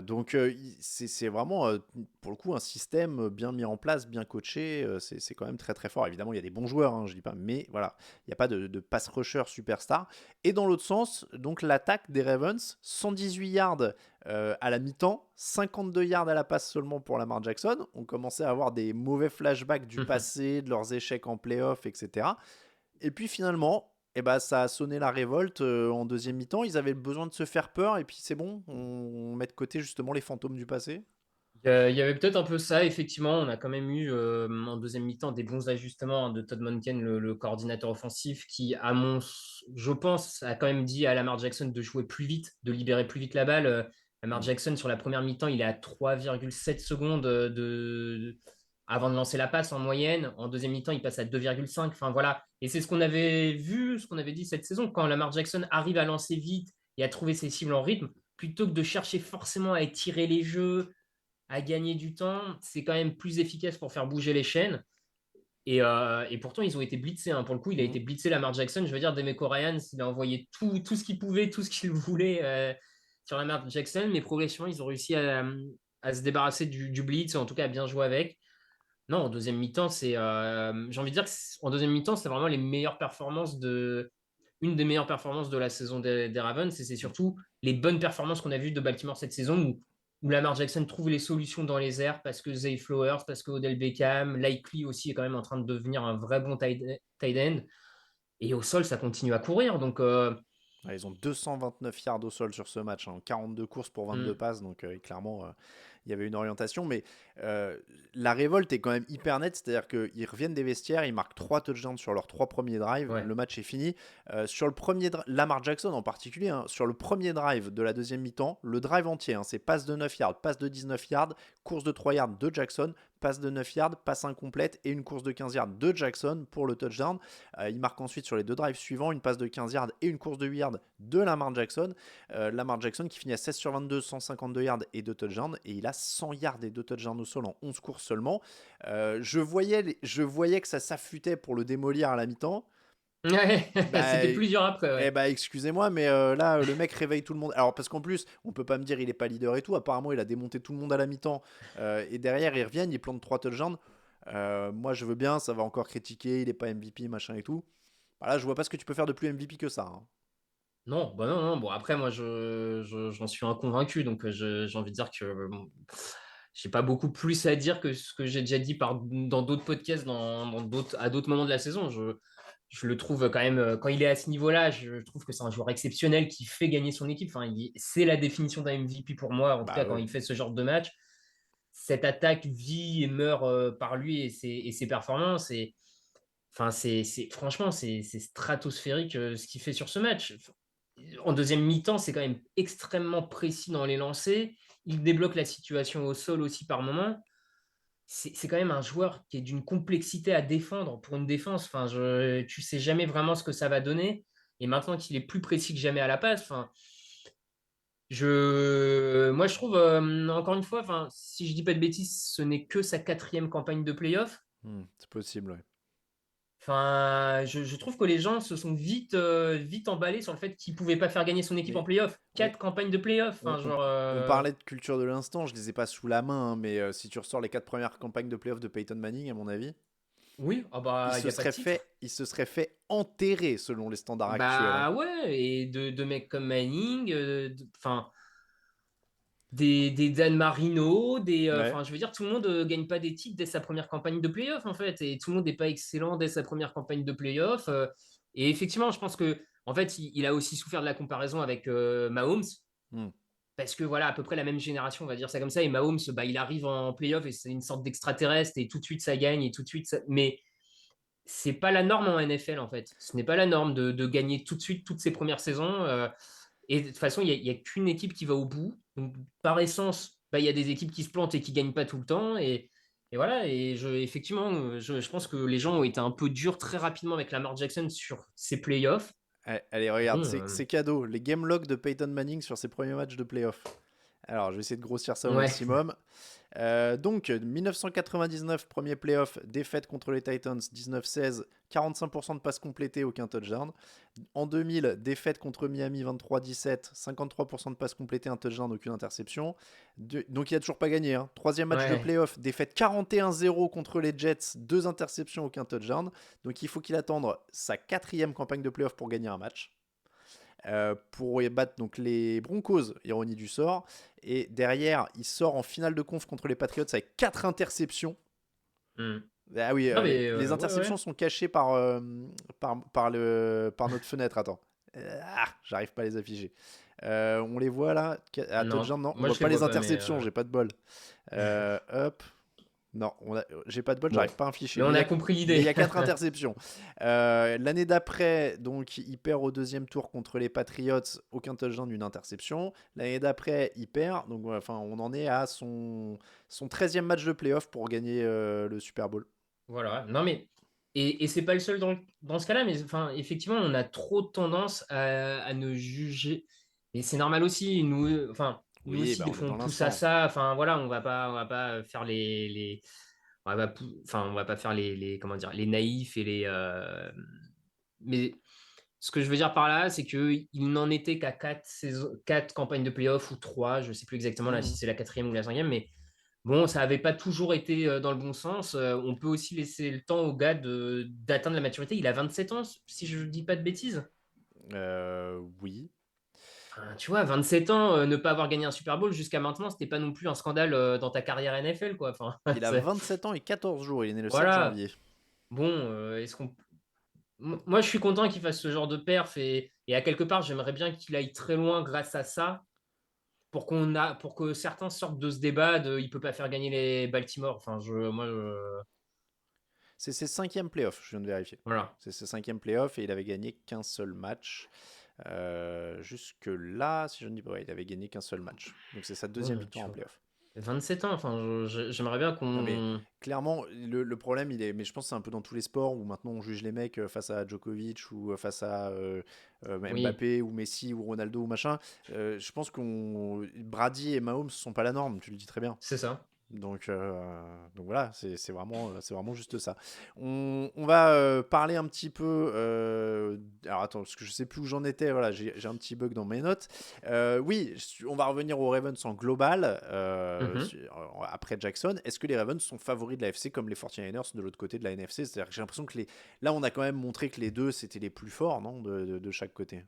S1: Donc, c'est vraiment, pour le coup, un système bien mis en place, bien coaché. C'est quand même très très fort. Évidemment, il y a des bons joueurs, hein, je dis pas, mais voilà, il n'y a pas de pass rusher superstar. Et dans l'autre sens, donc l'attaque des Ravens, 118 yards à la mi-temps, 52 yards à la passe seulement pour Lamar Jackson. On commençait à avoir des mauvais flashbacks du passé, de leurs échecs en playoff, etc. Et puis finalement, ça a sonné la révolte en deuxième mi-temps. Ils avaient besoin de se faire peur et puis c'est bon, on met de côté justement les fantômes du passé.
S2: Il y avait peut-être un peu ça, effectivement. On a quand même eu en deuxième mi-temps des bons ajustements de Todd Monken, le coordinateur offensif, qui, je pense, a quand même dit à Lamar Jackson de jouer plus vite, de libérer plus vite la balle. Lamar Jackson, sur la première mi-temps, il est à 3,7 secondes avant de lancer la passe en moyenne. En deuxième mi-temps, il passe à 2,5. Enfin voilà. Et c'est ce qu'on avait vu, ce qu'on avait dit cette saison. Quand Lamar Jackson arrive à lancer vite et à trouver ses cibles en rythme, plutôt que de chercher forcément à étirer les jeux, à gagner du temps, c'est quand même plus efficace pour faire bouger les chaînes. Et pourtant, ils ont été blitzés. Hein. Pour le coup, il a été blitzé, Lamar Jackson. Je veux dire, Demeco Ryans, il a envoyé tout ce qu'il pouvait, tout ce qu'il voulait sur Lamar Jackson. Mais progressivement, ils ont réussi à se débarrasser du blitz, en tout cas à bien jouer avec. Non, en deuxième mi-temps, j'ai envie de dire qu'en deuxième mi-temps, c'est vraiment une des meilleures performances de la saison des Ravens. Et c'est surtout les bonnes performances qu'on a vues de Baltimore cette saison où Lamar Jackson trouve les solutions dans les airs parce que Zay Flowers, parce que Odell Beckham, Likely aussi est quand même en train de devenir un vrai bon tight end. Et au sol, ça continue à courir. Donc,
S1: Ils ont 229 yards au sol sur ce match, 42 courses pour 22 passes, donc clairement, il y avait une orientation. Mais la révolte est quand même hyper nette, c'est-à-dire qu'ils reviennent des vestiaires, ils marquent 3 touchdowns sur leurs 3 premiers drives, le match est fini. Sur le premier Lamar Jackson en particulier, sur le premier drive de la deuxième mi-temps, le drive entier, c'est passe de 9 yards, passe de 19 yards, course de 3 yards de Jackson, passe de 9 yards, passe incomplète et une course de 15 yards de Jackson pour le touchdown. Il marque ensuite sur les 2 drives suivants une passe de 15 yards et une course de 8 yards de Lamar Jackson. Lamar Jackson qui finit à 16 sur 22, 152 yards et 2 touchdowns. Et il a 100 yards et 2 touchdowns au sol en 11 courses seulement. Je voyais que ça s'affûtait pour le démolir à la mi-temps.
S2: C'était plus dur après.
S1: Excusez-moi, mais là, le mec réveille tout le monde. Alors, parce qu'en plus, on peut pas me dire il est pas leader et tout. Apparemment, il a démonté tout le monde à la mi-temps. Et derrière, ils reviennent, ils plantent 3 touchdowns. Moi, je veux bien, ça va encore critiquer, il est pas MVP, machin et tout. Là, je vois pas ce que tu peux faire de plus MVP que ça.
S2: Non, bah non, non. Bon, après, moi, j'en suis inconvaincu. Donc, j'ai envie de dire que j'ai pas beaucoup plus à dire que ce que j'ai déjà dit dans d'autres podcasts, à d'autres moments de la saison. Je le trouve quand même, quand il est à ce niveau-là, je trouve que c'est un joueur exceptionnel qui fait gagner son équipe. Enfin, c'est la définition d'un MVP pour moi, en tout cas, quand il fait ce genre de match. Cette attaque vit et meurt par lui et ses performances. Et enfin, franchement, c'est stratosphérique ce qu'il fait sur ce match. En deuxième mi-temps, c'est quand même extrêmement précis dans les lancers. Il débloque la situation au sol aussi par moment. C'est quand même un joueur qui est d'une complexité à défendre pour une défense. Enfin, tu sais jamais vraiment ce que ça va donner. Et maintenant qu'il est plus précis que jamais à la passe, enfin, moi je trouve, encore une fois, enfin, si je dis pas de bêtises, ce n'est que sa quatrième campagne de playoff.
S1: C'est possible, ouais.
S2: Enfin, je trouve que les gens se sont vite emballés sur le fait qu'il pouvait pas faire gagner son équipe en
S1: Mais
S2: playoff.
S1: on,
S2: 4 campagnes de playoff.
S1: on-
S2: Enfin,
S1: on-
S2: genre,
S1: on parlait de culture de l'instant, je les ai pas sous la main, mais si tu ressors les 4 premières campagnes de playoff de Peyton Manning, à mon avis,
S2: oui, ah bah, il n'y a pas de titre.
S1: il se serait fait enterrer selon les standards actuels.
S2: Bah ouais, et de mecs comme Manning, enfin, des Dan Marino,
S1: Ouais.
S2: enfin, je veux dire, tout le monde gagne pas des titres dès sa première campagne de playoff, en fait, et tout le monde n'est pas excellent dès sa première campagne de playoff. Et effectivement, je pense que, en fait, il a aussi souffert de la comparaison avec Mahomes,
S1: Hmm.
S2: parce que voilà, à peu près la même génération, on va dire ça comme ça, et Mahomes, bah, il arrive en playoff et c'est une sorte d'extraterrestre, et tout de suite ça gagne, et tout de suite ça... Mais c'est pas la norme en NFL, en fait. Ce n'est pas la norme de gagner tout de suite toutes ses premières saisons. Et de toute façon, il n'y a qu'une équipe qui va au bout. Donc, par essence, bah, il y a des équipes qui se plantent et qui ne gagnent pas tout le temps. Et voilà, et effectivement, je pense que les gens ont été un peu durs très rapidement avec Lamar Jackson sur ses playoffs.
S1: Allez,
S2: Et
S1: regarde,
S2: bon,
S1: c'est cadeau. Les game logs de Peyton Manning sur ses premiers matchs de playoff. Alors, je vais essayer de grossir ça au
S2: ouais,
S1: maximum. Donc, 1999, premier playoff, défaite contre les Titans, 19-16, 45% de passes complétées, aucun touchdown. En 2000, défaite contre Miami, 23-17, 53% de passes complétées, un touchdown, aucune interception. Donc, il n'a toujours pas gagné. Troisième match de
S2: ouais.
S1: playoff, défaite 41-0 contre les Jets, deux interceptions, aucun touchdown. Donc, il faut qu'il attende sa quatrième campagne de playoff pour gagner un match. pour battre donc les Broncos, ironie du sort. Et derrière, il sort en finale de conf contre les Patriots avec 4 interceptions.
S2: Hmm.
S1: Ah oui,
S2: Non, mais
S1: les
S2: ouais,
S1: interceptions
S2: ouais.
S1: sont cachées par notre fenêtre. Attends. J'arrive pas à les afficher. On les voit là. À
S2: Non,
S1: touchdown, non, on
S2: moi
S1: voit
S2: je les
S1: pas les
S2: vois pas, mais
S1: interceptions, j'ai pas de bol. Hop. Non, j'ai pas de bol,
S2: bon.
S1: j'arrive pas à afficher.
S2: Mais on a compris
S1: Mais il
S2: l'idée.
S1: y a 4 interceptions. L'année d'après, donc, il perd au deuxième tour contre les Patriots, aucun touchdown, d'une interception. L'année d'après, il perd. Donc, ouais, enfin, on en est à son 13e match de playoff pour gagner le Super Bowl.
S2: Voilà. Non, mais. Et c'est pas le seul dans ce cas-là, mais enfin, effectivement, on a trop tendance à ne juger. Et c'est normal aussi. Nous
S1: Oui,
S2: aussi,
S1: bah,
S2: des
S1: on est
S2: fois, on
S1: dans
S2: pousse à
S1: l'instant.
S2: ça. Enfin, voilà, on va pas faire on va pas faire comment dire, les naïfs et mais ce que je veux dire par là, c'est qu'il n'en était qu'à quatre campagnes de playoff ou trois, je sais plus exactement là si
S1: Mhm.
S2: c'est la quatrième ou la cinquième, mais bon, ça n'avait pas toujours été dans le bon sens. On peut aussi laisser le temps au gars d'atteindre la maturité. Il a 27 ans, si je ne dis pas de bêtises.
S1: Oui.
S2: Enfin, tu vois, 27 ans, ne pas avoir gagné un Super Bowl jusqu'à maintenant, c'était pas non plus un scandale dans ta carrière NFL, quoi. Enfin,
S1: Il a 27 ans et 14 jours. Il est né le 7
S2: voilà.
S1: janvier.
S2: Bon, est-ce qu'on moi, je suis content qu'il fasse ce genre de perf et à quelque part, j'aimerais bien qu'il aille très loin grâce à ça pour que certains sortent de ce débat de il peut pas faire gagner les Baltimore. Enfin,
S1: C'est ses 5e playoff, je viens de vérifier.
S2: voilà.
S1: C'est ses 5e playoff et il avait gagné qu'un seul match. Jusque-là, si je ne dis pas, ouais, il avait gagné qu'un seul match. Donc c'est sa deuxième
S2: Bon,
S1: victoire
S2: tu
S1: en
S2: vois.
S1: playoff.
S2: 27 ans, enfin, j'aimerais bien
S1: Non mais
S2: qu'on.
S1: clairement, le problème, il est, mais je pense que c'est un peu dans tous les sports où maintenant on juge les mecs face à Djokovic ou face à
S2: Oui,
S1: Mbappé ou Messi ou Ronaldo ou machin. Je pense Brady et Mahomes ne sont pas la norme, tu le dis très bien.
S2: c'est ça.
S1: Donc voilà, c'est vraiment juste ça. On va parler un petit peu. Alors attends, parce que je sais plus où j'en étais. Voilà, j'ai un petit bug dans mes notes. Oui, on va revenir aux Ravens en global
S2: Mhm.
S1: après Jackson. Est-ce que les Ravens sont favoris de la FC comme les 49ers de l'autre côté de la NFC? C'est-à-dire que j'ai l'impression que là, on a quand même montré que les deux c'était les plus forts, non, de chaque côté.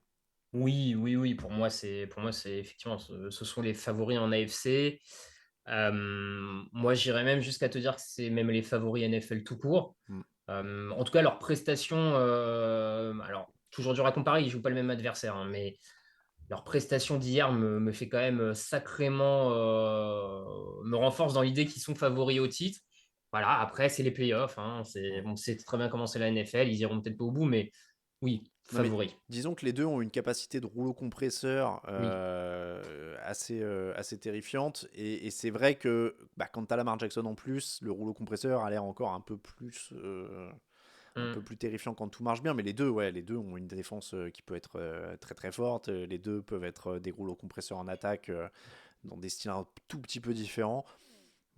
S2: Oui, oui, oui. Pour moi, c'est effectivement, ce sont les favoris en AFC. Moi, j'irais même jusqu'à te dire que c'est même les favoris NFL tout court.
S1: Hmm.
S2: En tout cas, leurs prestations, alors toujours dur à comparer, ils jouent pas le même adversaire, hein, mais leur prestation d'hier me fait quand même sacrément, me renforce dans l'idée qu'ils sont favoris au titre. Voilà, après, c'est les playoffs, hein, on sait très bien comment c'est la NFL, ils iront peut-être pas au bout, mais oui,
S1: Non mais
S2: favoris.
S1: disons que les deux ont une capacité de rouleau compresseur
S2: Oui.
S1: assez terrifiante et c'est vrai que bah, quand t'as Lamar Jackson en plus, le rouleau compresseur a l'air encore un peu
S2: Mm.
S1: plus terrifiant quand tout marche bien, mais les deux ont une défense qui peut être très très forte, les deux peuvent être des rouleaux compresseurs en attaque dans des styles un tout petit peu différents.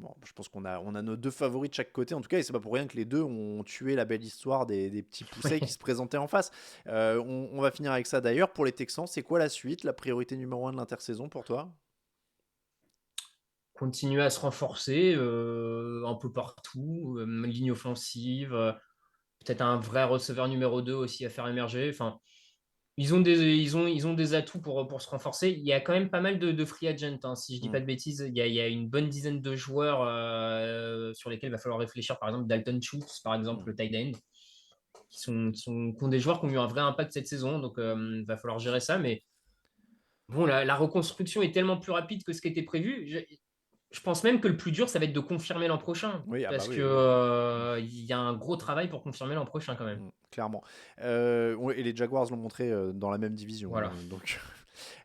S1: Bon, je pense qu'on a nos deux favoris de chaque côté, en tout cas, et c'est pas pour rien que les deux ont tué la belle histoire des petits poussets qui se présentaient en face. On va finir avec ça d'ailleurs. Pour les Texans, c'est quoi la suite, la priorité numéro 1 de l'intersaison pour toi?
S2: Continuer à se renforcer un peu partout, ligne offensive, peut-être un vrai receveur numéro 2 aussi à faire émerger. Enfin, ils ont des atouts pour se renforcer. Il y a quand même pas mal de free agents, hein, si je dis
S1: Hmm.
S2: pas de bêtises. Il y a une bonne dizaine de joueurs sur lesquels il va falloir réfléchir. Par exemple, Dalton Schultz, par exemple,
S1: Hmm.
S2: le tight end, qui ont des joueurs qui ont eu un vrai impact cette saison. Donc, il va falloir gérer ça. Mais bon, la reconstruction est tellement plus rapide que ce qui était prévu. Je pense même que le plus dur, ça va être de confirmer l'an prochain.
S1: Oui, ah bah
S2: Parce
S1: oui,
S2: que,
S1: oui, oui.
S2: il y a un gros travail pour confirmer l'an prochain quand même.
S1: Clairement. Ouais, et les Jaguars l'ont montré dans la même division,
S2: Voilà,
S1: hein, donc.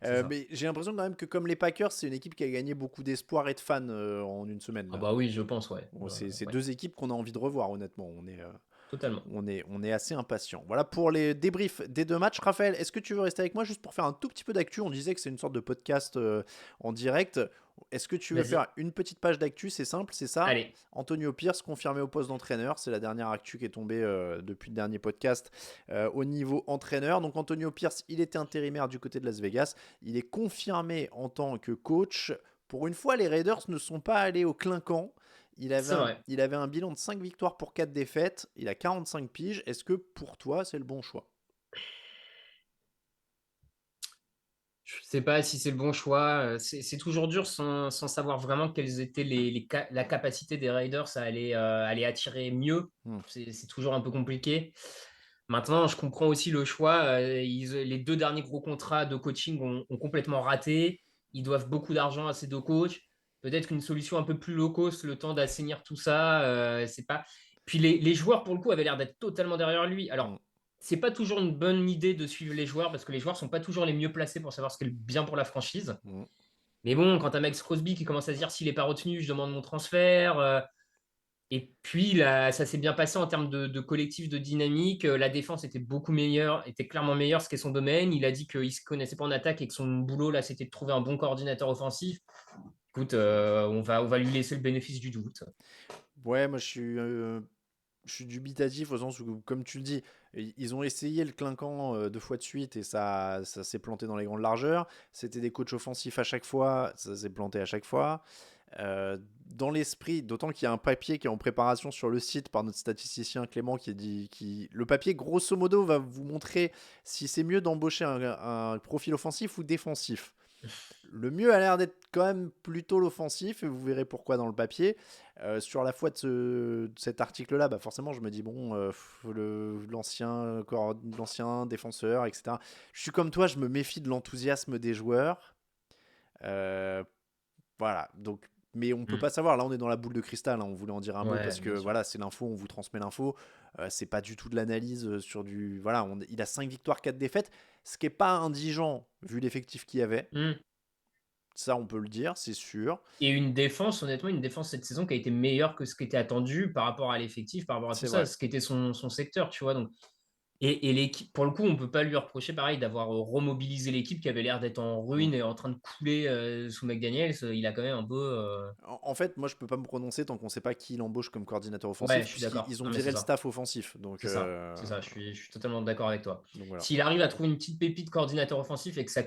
S2: c'est ça.
S1: Mais j'ai l'impression quand même que comme les Packers, c'est une équipe qui a gagné beaucoup d'espoir et de fans en une semaine
S2: Ah
S1: là.
S2: bah oui, je pense, ouais.
S1: Bon, c'est
S2: Ouais,
S1: deux équipes qu'on a envie de revoir, honnêtement.
S2: totalement.
S1: On est assez impatient. Voilà pour les débriefs des deux matchs. Raphaël, est-ce que tu veux rester avec moi juste pour faire un tout petit peu d'actu? On disait que c'est une sorte de podcast en direct. Est-ce que tu veux
S2: Vas-y.
S1: faire une petite page d'actu? C'est simple, c'est ça.
S2: Allez.
S1: Antonio Pierce confirmé au poste d'entraîneur. C'est la dernière actu qui est tombée depuis le dernier podcast au niveau entraîneur. Donc Antonio Pierce, il était intérimaire du côté de Las Vegas. Il est confirmé en tant que coach. Pour une fois, les Raiders ne sont pas allés au clinquant.
S2: C'est vrai.
S1: Il avait un bilan de 5 victoires pour 4 défaites. Il a 45 piges. Est-ce que pour toi, c'est le bon choix?
S2: Je sais pas si c'est le bon choix. C'est toujours dur sans savoir vraiment quelles étaient la capacité des Raiders à les attirer mieux.
S1: Hmm.
S2: C'est toujours un peu compliqué. Maintenant, je comprends aussi le choix. Les 2 derniers gros contrats de coaching ont complètement raté. Ils doivent beaucoup d'argent à ces 2 coachs. Peut-être qu'une solution un peu plus low cost, le temps d'assainir tout ça, c'est pas. Puis les joueurs, pour le coup, avaient l'air d'être totalement derrière lui.
S1: Hmm.
S2: Alors, c'est pas toujours une bonne idée de suivre les joueurs parce que les joueurs sont pas toujours les mieux placés pour savoir ce qui est bien pour la franchise.
S1: Hmm.
S2: Mais bon, quand t'as Max Crosby qui commence à se dire s'il est pas retenu, je demande mon transfert. Et puis là, ça s'est bien passé en termes de collectif, de dynamique. La défense était beaucoup meilleure, était clairement meilleure, ce qui est son domaine. Il a dit qu'il se connaissait pas en attaque et que son boulot là, c'était de trouver un bon coordinateur offensif. Écoute, on va lui laisser le bénéfice du doute.
S1: Ouais, moi je suis dubitatif au sens où, comme tu le dis, ils ont essayé le clinquant 2 fois de suite et ça s'est planté dans les grandes largeurs. C'était des coachs offensifs à chaque fois, ça s'est planté à chaque fois. Dans l'esprit, d'autant qu'il y a un papier qui est en préparation sur le site par notre statisticien Clément qui dit le papier grosso modo va vous montrer si c'est mieux d'embaucher un profil offensif ou défensif. Le mieux a l'air d'être quand même plutôt l'offensif, et vous verrez pourquoi dans le papier. Sur la foi de cet article-là, bah forcément, je me dis, bon, l'ancien défenseur, etc. Je suis comme toi, je me méfie de l'enthousiasme des joueurs. Euh, voilà, donc, mais on peut
S2: Hmm.
S1: pas savoir. Là, on est dans la boule de cristal, hein. On voulait en dire un mot
S2: Ouais,
S1: parce que
S2: bien sûr.
S1: voilà, c'est l'info, on vous transmet l'info. C'est pas du tout de l'analyse sur du. Voilà, il a 5 victoires, 4 défaites, ce qui est pas indigent vu l'effectif qu'il y avait.
S2: Hmm.
S1: Ça, on peut le dire, c'est sûr.
S2: Et une défense, honnêtement, une défense cette saison qui a été meilleure que ce qui était attendu par rapport à l'effectif, par rapport à tout
S1: C'est
S2: ça,
S1: vrai.
S2: ce qui était son secteur, tu vois. Donc, et l'équipe, pour le coup, on peut pas lui reprocher pareil d'avoir remobilisé l'équipe qui avait l'air d'être en
S1: Mm.
S2: ruine et en train de couler sous McDaniels. Il a quand même un peu.
S1: En fait, moi, je peux pas me prononcer tant qu'on sait pas qui l'embauche comme coordinateur
S2: Ouais,
S1: offensif,
S2: je suis
S1: puisqu'ils
S2: d'accord.
S1: ils ont
S2: Non, mais
S1: viré
S2: c'est
S1: le
S2: ça.
S1: staff offensif. Donc,
S2: C'est ça. C'est ça. Je suis totalement d'accord avec toi.
S1: donc voilà.
S2: S'il arrive à trouver une petite pépite coordinateur offensif et que ça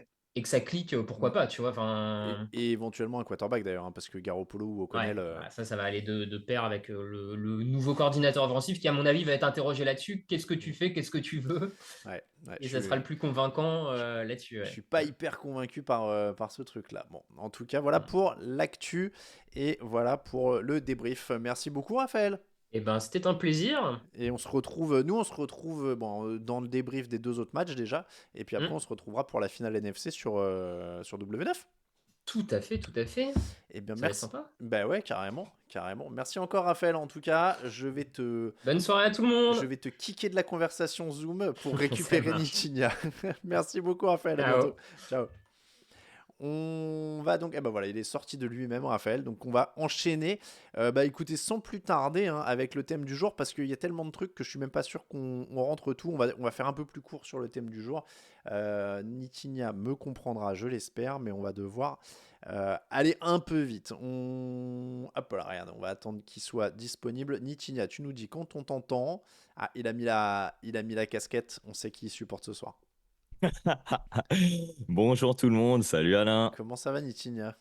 S2: clique,
S1: Mm.
S2: pourquoi pas, tu vois.
S1: Et,
S2: Enfin.
S1: et éventuellement un quarterback d'ailleurs, hein, parce que Garoppolo ou
S2: Ouais,
S1: O'Connell.
S2: voilà, ça va aller de pair avec le nouveau coordinateur offensif qui, à mon avis, va être interrogé là-dessus. Qu'est-ce que tu
S1: Mm.
S2: fais? Qu'est-ce que tu veux?
S1: Ouais, ouais,
S2: Et ça sera le plus convainquant
S1: je,
S2: là-dessus.
S1: je
S2: Ouais.
S1: suis pas hyper convaincu par ce truc-là. Bon, en tout cas, voilà
S2: Mm.
S1: pour l'actu et voilà pour le débrief. Merci beaucoup, Raphaël.
S2: Eh ben, c'était un plaisir.
S1: Et on se retrouve bon, dans le débrief des 2 autres matchs déjà. Et puis après,
S2: Mm.
S1: on se retrouvera pour la finale NFC sur W9.
S2: Tout à fait, tout à fait.
S1: Eh bien,
S2: Ça va être
S1: merci.
S2: sympa.
S1: Bah ouais, carrément, carrément. Merci encore, Raphaël. En tout cas,
S2: Bonne soirée à tout le
S1: je
S2: monde.
S1: vais te kicker de la conversation Zoom pour
S2: Ça
S1: récupérer
S2: marche.
S1: Nitinia. Merci beaucoup, Raphaël. À bientôt.
S2: Ciao.
S1: Ciao. On va donc, eh ben voilà, il est sorti de lui-même, Raphaël. Donc on va enchaîner. Bah écoutez, sans plus tarder, hein, avec le thème du jour, parce qu'il y a tellement de trucs que je suis même pas sûr qu'on rentre tout. On va faire un peu plus court sur le thème du jour. Nitinia me comprendra, je l'espère, mais on va devoir aller un peu vite. Hop là, regarde, on va attendre qu'il soit disponible. Nitinia, tu nous dis quand on t'entend. Ah, il a mis la casquette. On sait qui supporte ce soir.
S3: Bonjour tout le monde, salut Alain.
S1: Comment ça va, Nitinia?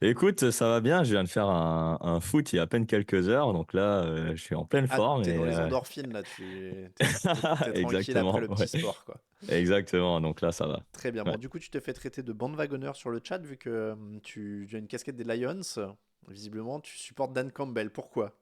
S3: Écoute, ça va bien, je viens de faire un foot il y a à peine quelques heures, donc là je suis en pleine
S1: Ah,
S3: forme
S1: t'es dans les endorphines là, t'es tranquille après
S3: exactement,
S1: le petit
S3: ouais,
S1: sport quoi.
S3: exactement, donc là ça va.
S1: Très bien. Bon,
S3: Ouais,
S1: du coup, tu t'es fait traiter de bandwagoner sur le chat vu que tu as une casquette des Lions. Visiblement, tu supportes Dan Campbell. Pourquoi?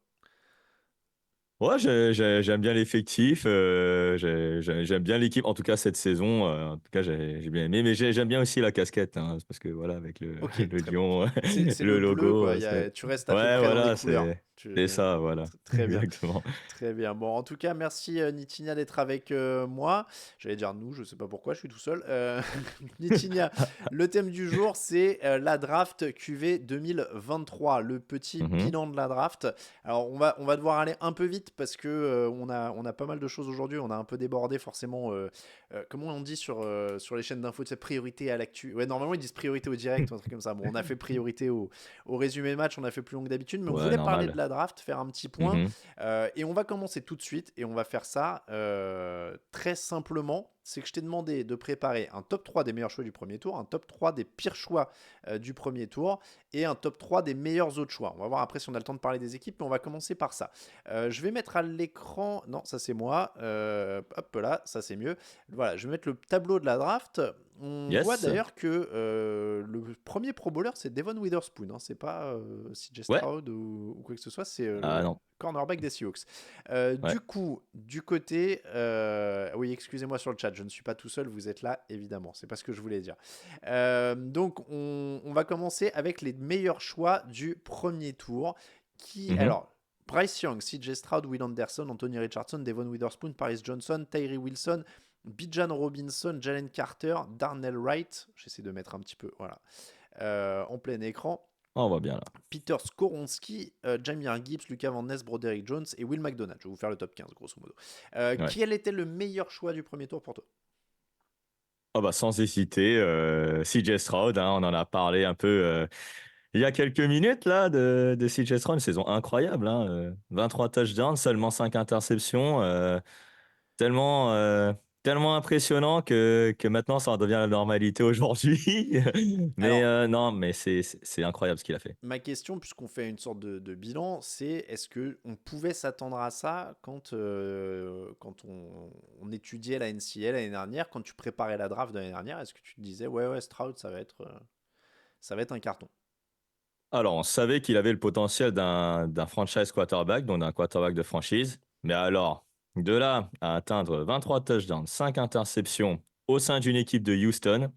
S3: ouais j'aime bien l'effectif, j'aime bien l'équipe, en tout cas cette saison, en tout cas j'ai bien aimé, mais j'aime bien aussi la casquette, hein, parce que voilà, avec
S1: Ok,
S3: le
S1: très bien.
S3: lion,
S1: C'est
S3: le
S1: le bleu
S3: logo,
S1: quoi.
S3: c'est...
S1: Tu restes à peu
S3: Ouais,
S1: près dans les
S3: voilà,
S1: couleurs.
S3: c'est ça, voilà,
S1: Très bien.
S3: exactement.
S1: Très bien. Bon, en tout cas, merci Nitinia d'être avec moi. J'allais dire nous, je sais pas pourquoi, je suis tout seul. Nitinia, le thème du jour, c'est la draft QV 2023, le petit
S3: Mhm.
S1: bilan de la draft. Alors, on va devoir aller un peu vite parce que on a pas mal de choses aujourd'hui. On a un peu débordé forcément. Comment on dit sur les chaînes d'infos de cette priorité à l'actu? Ouais, normalement ils disent priorité au direct ou un truc comme ça. Bon, on a fait priorité au résumé de match, on a fait plus long que d'habitude, mais on
S3: Ouais,
S1: voulait parler de
S3: normal.
S1: la draft, faire un petit point.
S3: Mhm.
S1: Et on va commencer tout de suite et on va faire ça très simplement. c'est que je t'ai demandé de préparer un top 3 des meilleurs choix du premier tour, un top 3 des pires choix du premier tour et un top 3 des meilleurs autres choix. On va voir après si on a le temps de parler des équipes, mais on va commencer par ça. Je vais mettre à l'écran... Non, ça c'est moi. Hop là, ça c'est mieux. Voilà, je vais mettre le tableau de la draft. On voit
S3: Yes.
S1: d'ailleurs que le premier Pro Bowler, c'est Devon Witherspoon. Hein. C'est pas CJ
S3: Ouais.
S1: Stroud ou quoi que ce soit, c'est
S3: Ah
S1: le
S3: non.
S1: cornerback des Seahawks.
S3: Ouais.
S1: Du coup, du côté... oui, excusez-moi sur le chat, je ne suis pas tout seul, vous êtes là, évidemment. C'est pas ce que je voulais dire. Donc, on va commencer avec les meilleurs choix du premier tour.
S3: Mhm.
S1: Alors, Bryce Young, CJ Stroud, Will Anderson, Anthony Richardson, Devon Witherspoon, Paris Johnson, Tyree Wilson, Bijan Robinson, Jalen Carter, Darnell Wright. J'essaie de mettre un petit peu, voilà, en plein écran.
S3: On voit bien là.
S1: Peter Skoronski, Jahmyr Gibbs, Lucas Van Ness, Broderick Jones et Will McDonald. Je vais vous faire le top 15, grosso modo.
S3: Ouais.
S1: Quel était le meilleur choix du premier tour pour toi?
S3: Oh bah sans hésiter, CJ Stroud, hein, on en a parlé un peu il y a quelques minutes là de CJ Stroud, une saison incroyable, hein, 23 touchdowns, seulement 5 interceptions, tellement, tellement impressionnant que maintenant ça en devient la normalité aujourd'hui. Mais
S1: Alors,
S3: non, mais c'est incroyable ce qu'il a fait.
S1: ma question, puisqu'on fait une sorte de bilan, c'est est-ce qu'on pouvait s'attendre à ça quand on étudiait la NCAA l'année dernière, quand tu préparais la draft de l'année dernière, est-ce que tu te disais, ouais, Stroud, ça va être un carton?
S3: Alors, on savait qu'il avait le potentiel d'un franchise quarterback, donc d'un quarterback de franchise. Mais alors, de là à atteindre 23 touchdowns, 5 interceptions au sein d'une équipe de Houston,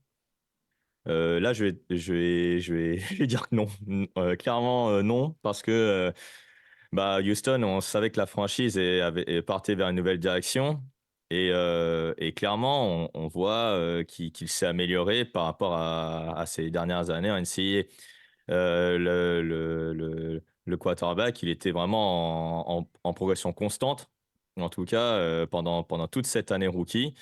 S3: là, je vais dire que non. Clairement, non, parce que bah, Houston, on savait que la franchise partait vers une nouvelle direction. Et clairement, on voit qu'il s'est amélioré par rapport à ces dernières années en NCAA. Le quarterback, il était vraiment en progression constante, en tout cas pendant toute cette année rookie.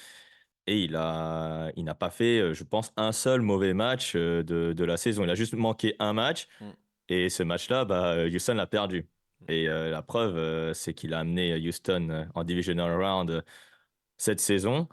S3: Et il n'a pas fait, je pense, un seul mauvais match de la saison. Il a juste manqué un match.
S1: Mm.
S3: Et ce match-là, bah, Houston l'a perdu.
S1: Mm.
S3: Et la preuve, c'est qu'il a amené Houston en Divisional Round cette saison.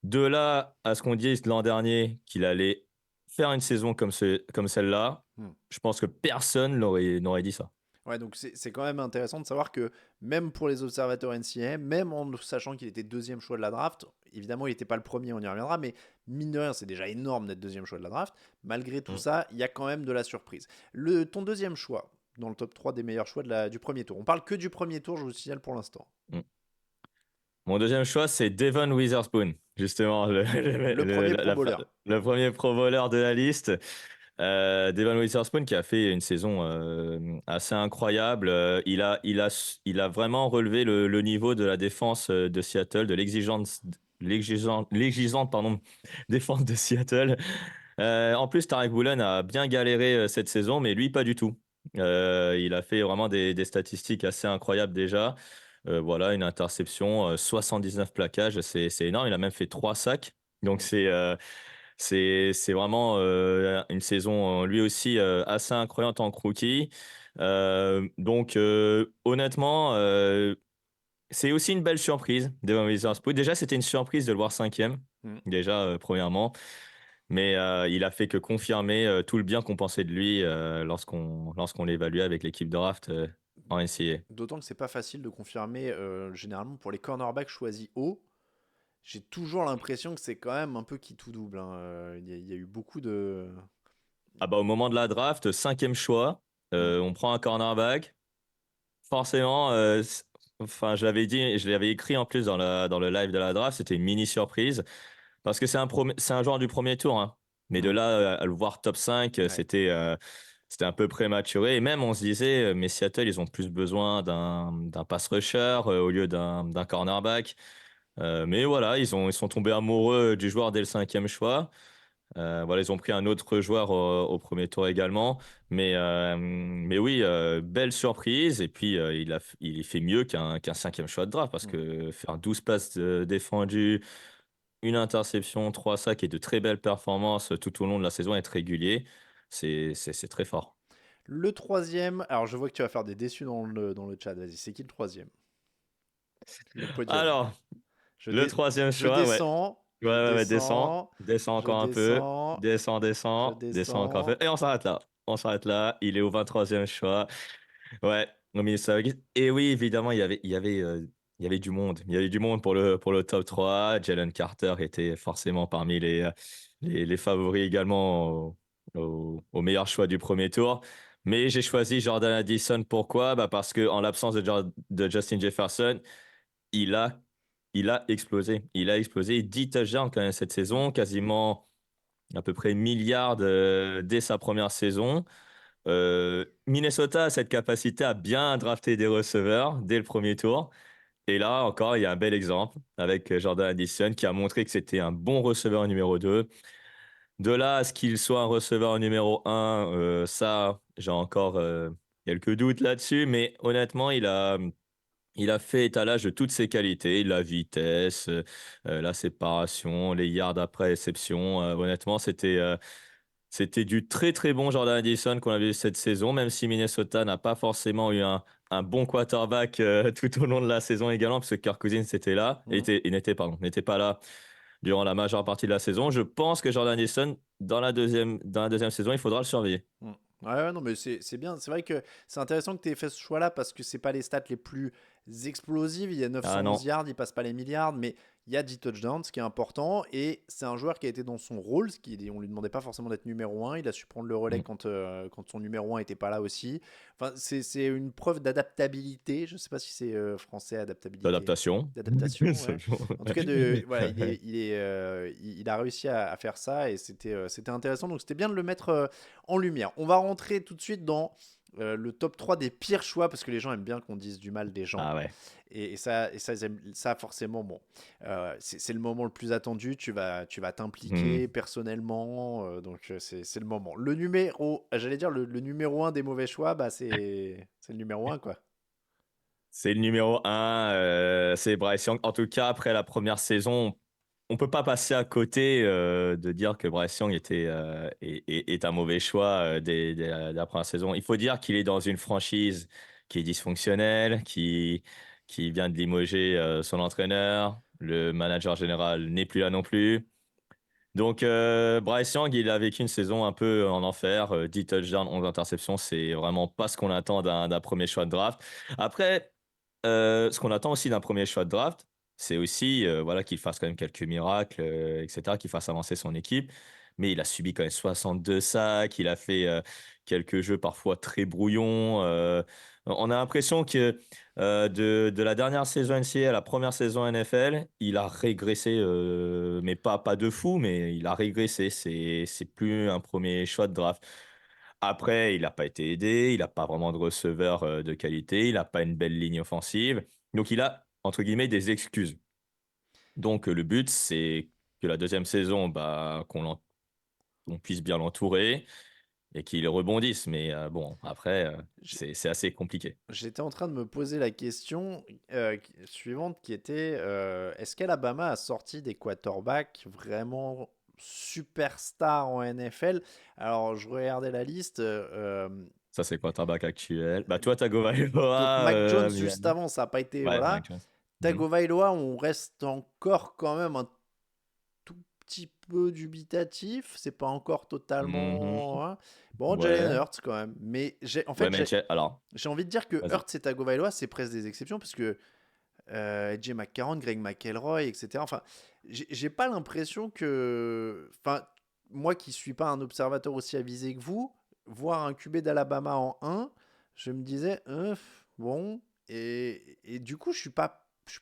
S3: De là à ce qu'on dise l'an dernier qu'il allait faire une saison comme celle-là,
S1: Mm.
S3: je pense que personne n'aurait dit ça.
S1: Ouais, donc c'est quand même intéressant de savoir que même pour les observateurs NCAA, même en sachant qu'il était deuxième choix de la draft, évidemment il n'était pas le premier, on y reviendra, mais mine de rien c'est déjà énorme d'être deuxième choix de la draft, malgré tout
S3: Mm.
S1: ça, il y a quand même de la surprise. Ton deuxième choix, dans le top 3 des meilleurs choix du premier tour, on parle que du premier tour, je vous signale pour l'instant.
S3: Mm. Mon deuxième choix, c'est Devon Witherspoon, justement,
S1: Le premier Pro Bowler.
S3: le premier pro bowler de la liste. Devon Witherspoon qui a fait une saison assez incroyable. Il a vraiment relevé le niveau de la défense de Seattle, de l'exigeante, pardon, défense de Seattle. En plus, Tarek Woolen a bien galéré cette saison, mais lui, pas du tout. Il a fait vraiment des statistiques assez incroyables déjà. Voilà, une interception, 79 plaquages, c'est énorme. Il a même fait 3 sacs. Donc, c'est vraiment une saison, lui aussi, assez incroyable en rookie. Honnêtement, c'est aussi une belle surprise de Witherspoon. Déjà, c'était une surprise de le voir cinquième,
S1: Mm.
S3: déjà, premièrement. Mais il a fait que confirmer tout le bien qu'on pensait de lui lorsqu'on l'évaluait avec l'équipe draft en NCAA.
S1: D'autant que c'est pas facile de confirmer, généralement pour les cornerbacks choisis haut, j'ai toujours l'impression que c'est quand même un peu qui tout double. Hein. Il y a eu beaucoup de...
S3: Ah bah, au moment de la draft, cinquième choix,
S1: Mm.
S3: on prend un cornerback. Forcément, enfin, je l'avais écrit en plus dans le live de la draft, c'était une mini surprise parce que c'est un joueur du premier tour, hein. Mais de
S1: Mm.
S3: là à le voir top 5,
S1: Ouais.
S3: c'était un peu prématuré. Et même, on se disait, mais Seattle, ils ont plus besoin d'un pass rusher au lieu d'un cornerback. Mais voilà, ils sont tombés amoureux du joueur dès le cinquième choix. Voilà, ils ont pris un autre joueur au premier tour également. Mais oui, belle surprise. Et puis, il fait mieux qu'un cinquième choix de draft parce
S1: Mm.
S3: que faire 12 passes défendues, une interception, 3 sacs et de très belles performances tout au long de la saison, être régulier, c'est très fort.
S1: Le troisième, alors je vois que tu vas faire des déçus dans le chat, vas-y, c'est qui le troisième? Le podium.
S3: Alors,
S1: Je,
S3: Le
S1: dé-
S3: troisième
S1: je
S3: choix, ouais.
S1: descends,
S3: Ouais,
S1: je
S3: ouais, ouais, descends.
S1: descends,
S3: Descends
S1: je
S3: encore un peu.
S1: descends,
S3: Descends,
S1: je
S3: descends encore un peu.
S1: descends.
S3: Et on s'arrête là. On s'arrête là. Il est au 23e choix. Ouais, au Minnesota Vikings. Et oui, évidemment, il y avait du monde. Il y avait du monde pour le top 3. Jalen Carter était forcément parmi les favoris également au meilleur choix du premier tour. Mais j'ai choisi Jordan Addison. Pourquoi? Bah parce que en l'absence de Justin Jefferson, il a, il a explosé. Il a explosé 10 touchdowns quand même cette saison, quasiment à peu près milliard dès sa première saison. Minnesota a cette capacité à bien drafter des receveurs dès le premier tour. Et là encore, il y a un bel exemple avec Jordan Addison qui a montré que c'était un bon receveur numéro 2. De là à ce qu'il soit un receveur numéro 1, ça, j'ai encore quelques doutes là-dessus. Mais honnêtement, il a fait étalage de toutes ses qualités, la vitesse, la séparation, les yards après réception. Honnêtement, c'était du très très bon Jordan Addison qu'on a vu cette saison, même si Minnesota n'a pas forcément eu un bon quarterback tout au long de la saison également, parce que Kirk Cousins était là,
S1: Mm.
S3: n'était pas là durant la majeure partie de la saison. Je pense que Jordan Addison, dans la deuxième saison, il faudra le surveiller.
S1: Mm. Ouais, ouais, non, mais c'est bien. C'est vrai que c'est intéressant que tu aies fait ce choix-là parce que c'est pas les stats les plus explosives. Il y a
S3: Ah
S1: 911
S3: non.
S1: yards, il passe pas les milliards, mais il y a 10 touchdowns, ce qui est important. Et c'est un joueur qui a été dans son rôle, on lui demandait pas forcément d'être numéro un. Il a su prendre le relais
S3: Mm.
S1: quand son numéro un était pas là aussi. Enfin, c'est une preuve d'adaptabilité. Je sais pas si c'est français, adaptabilité.
S3: D'adaptation.
S1: D'adaptation,
S3: C'est
S1: ouais.
S3: bon.
S1: En tout cas, voilà, il a réussi à faire ça et c'était intéressant. Donc, c'était bien de le mettre en lumière. On va rentrer tout de suite dans le top 3 des pires choix parce que les gens aiment bien qu'on dise du mal des gens.
S3: Ah ouais.
S1: Et ça, ça forcément, bon, c'est le moment le plus attendu. Tu vas
S3: Hmm.
S1: t'impliquer personnellement. Donc, c'est le moment. J'allais dire le numéro un des mauvais choix, bah, c'est le numéro un, quoi.
S3: C'est le numéro un, c'est Bryce Young. En tout cas, après la première saison, on peut pas passer à côté de dire que Bryce Young est un mauvais choix dès la première saison. Il faut dire qu'il est dans une franchise qui est dysfonctionnelle, qui vient de limoger son entraîneur. Le manager général n'est plus là non plus. Donc, Bryce Young, il a vécu une saison un peu en enfer. 10 touchdowns, 11 interceptions, c'est vraiment pas ce qu'on attend d'un premier choix de draft. Après, ce qu'on attend aussi d'un premier choix de draft, c'est aussi voilà, qu'il fasse quand même quelques miracles, etc., qu'il fasse avancer son équipe. Mais il a subi quand même 62 sacs, il a fait quelques jeux parfois très brouillons. On a l'impression que de la dernière saison NCAA à la première saison NFL, il a régressé, mais pas de fou, mais il a régressé. C'est plus un premier choix de draft. Après, il n'a pas été aidé, il n'a pas vraiment de receveur de qualité, il n'a pas une belle ligne offensive. Donc, il a, entre guillemets, des excuses. Donc, le but, c'est que la deuxième saison, bah, qu'on puisse bien l'entourer et qu'il rebondisse. Mais bon, après,
S1: J'ai-
S3: c'est assez compliqué.
S1: J'étais en train de me poser la question suivante qui était est-ce qu'Alabama a sorti des quarterbacks vraiment superstars en NFL? Alors, je regardais la liste.
S3: Ça, c'est quarterback actuel. Bah, toi,
S1: Donc,
S3: Tagovailoa,
S1: Mac Jones, juste
S3: Miami.
S1: avant, ça n'a pas été.
S3: Ouais,
S1: Voilà.
S3: Mike Jones. Mhm.
S1: Tagovailoa, on reste encore quand même un tout petit peu dubitatif. C'est pas encore
S3: Mhm.
S1: totalement, hein. Bon, Jalen
S3: Ouais.
S1: Hurts quand même. Mais en
S3: Ouais,
S1: fait,
S3: mais alors,
S1: j'ai envie de dire que
S3: vas-y.
S1: Hurts et Tagovailoa, c'est presque des exceptions parce que AJ McCarron, Greg McElroy, etc. Enfin, j'ai pas l'impression que. Enfin, moi qui suis pas un observateur aussi avisé que vous, voir un QB d'Alabama en 1, je me disais, bon. Et du coup, je suis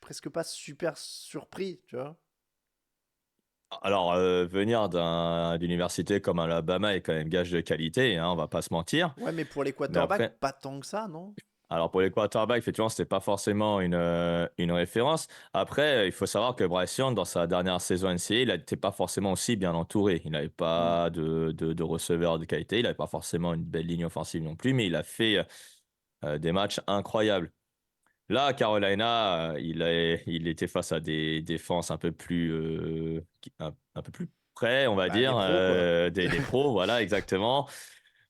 S1: presque pas super surpris, tu vois.
S3: Alors, venir d'une université comme Alabama est quand même gage de qualité, hein, on va pas se mentir.
S1: Ouais, mais pour les
S3: Mais
S1: quarterbacks,
S3: après,
S1: pas tant que ça, non?
S3: alors pour les quarterbacks, effectivement, c'était pas forcément une référence. Après, il faut savoir que Bryce Young, dans sa dernière saison NCAA, il n'était pas forcément aussi bien entouré. Il n'avait
S1: Hmm.
S3: pas de receveur de qualité, il n'avait pas forcément une belle ligne offensive non plus, mais il a fait des matchs incroyables. Là, à Carolina, il était face à des défenses un peu plus, un peu plus près, on va
S1: Bah, des
S3: dire,
S1: pros, quoi.
S3: des pros, voilà, exactement.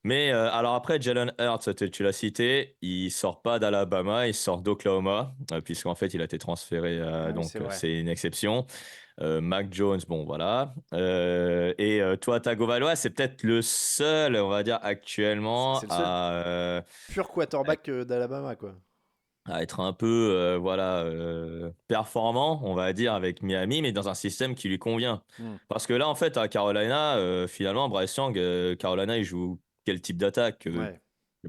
S3: Mais alors après, Jalen Hurts, tu l'as cité, il sort pas d'Alabama, il sort d'Oklahoma, puisqu'en fait, il a été transféré,
S1: Ah oui, c'est
S3: donc
S1: vrai.
S3: c'est une exception. Mac Jones, bon voilà. Et Tua Tagovailoa, c'est peut-être le seul, on va dire, actuellement
S1: C'est le seul pur
S3: à
S1: quarterback d'Alabama, quoi.
S3: être un peu voilà performant, on va dire, avec Miami, mais dans un système qui lui convient.
S1: Hmm.
S3: Parce que là, en fait, à Carolina, finalement, Bryce Young, Carolina, il joue quel type d'attaque?
S1: Ouais.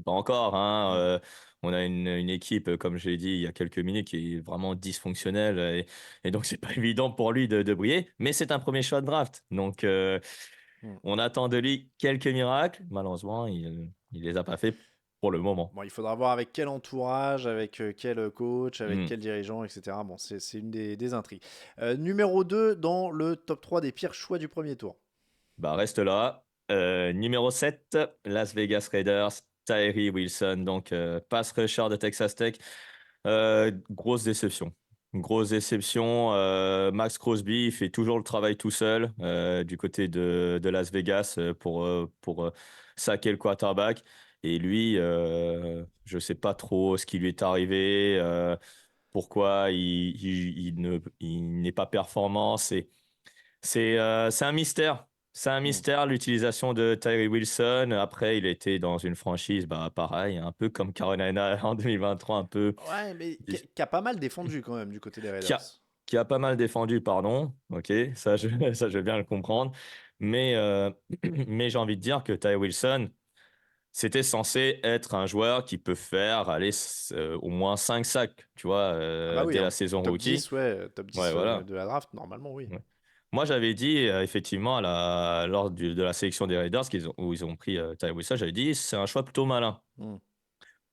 S3: Pas encore, hein.
S1: Hmm.
S3: On a une équipe, comme je l'ai dit il y a quelques minutes, qui est vraiment dysfonctionnelle, et donc c'est pas évident pour lui de briller. Mais c'est un premier choix de draft, donc
S1: Hmm.
S3: on attend de lui quelques miracles. Malheureusement, il les a pas fait pour le moment.
S1: Bon, il faudra voir avec quel entourage, avec quel coach, avec
S3: Hmm.
S1: quel dirigeant, etc. Bon, c'est une des intrigues. Numéro 2 dans le top 3 des pires choix du premier tour.
S3: Bah, reste là. Numéro 7, Las Vegas Raiders, Tyree Wilson, donc pass rusher de Texas Tech. Grosse déception. Grosse déception. Max Crosby il fait toujours le travail tout seul du côté de Las Vegas pour saquer le quarterback. Et lui, je ne sais pas trop ce qui lui est arrivé, pourquoi il n'est pas performant. C'est un mystère. C'est un
S1: Hmm.
S3: mystère, l'utilisation de Tyree Wilson. Après, il était dans une franchise, bah, pareil, un peu comme Carolina en 2023, un peu
S1: Ouais, mais qui a pas mal défendu quand même du côté des
S3: qui
S1: Raiders.
S3: a, qui a pas mal défendu, pardon. Ok, ça, ça, je veux bien le comprendre. Mais, mais j'ai envie de dire que Tyree Wilson, c'était censé être un joueur qui peut faire, aller au moins 5 sacs, tu vois,
S1: Ah bah oui,
S3: dès
S1: hein,
S3: la saison
S1: top
S3: rookie.
S1: 10, ouais, top
S3: Ouais,
S1: 10
S3: voilà.
S1: de la draft, normalement, oui.
S3: Ouais. Moi, j'avais dit, effectivement, lors de la sélection des Raiders, où ils ont pris Tyree Wilson, j'avais dit, c'est un choix plutôt malin.
S1: Hmm.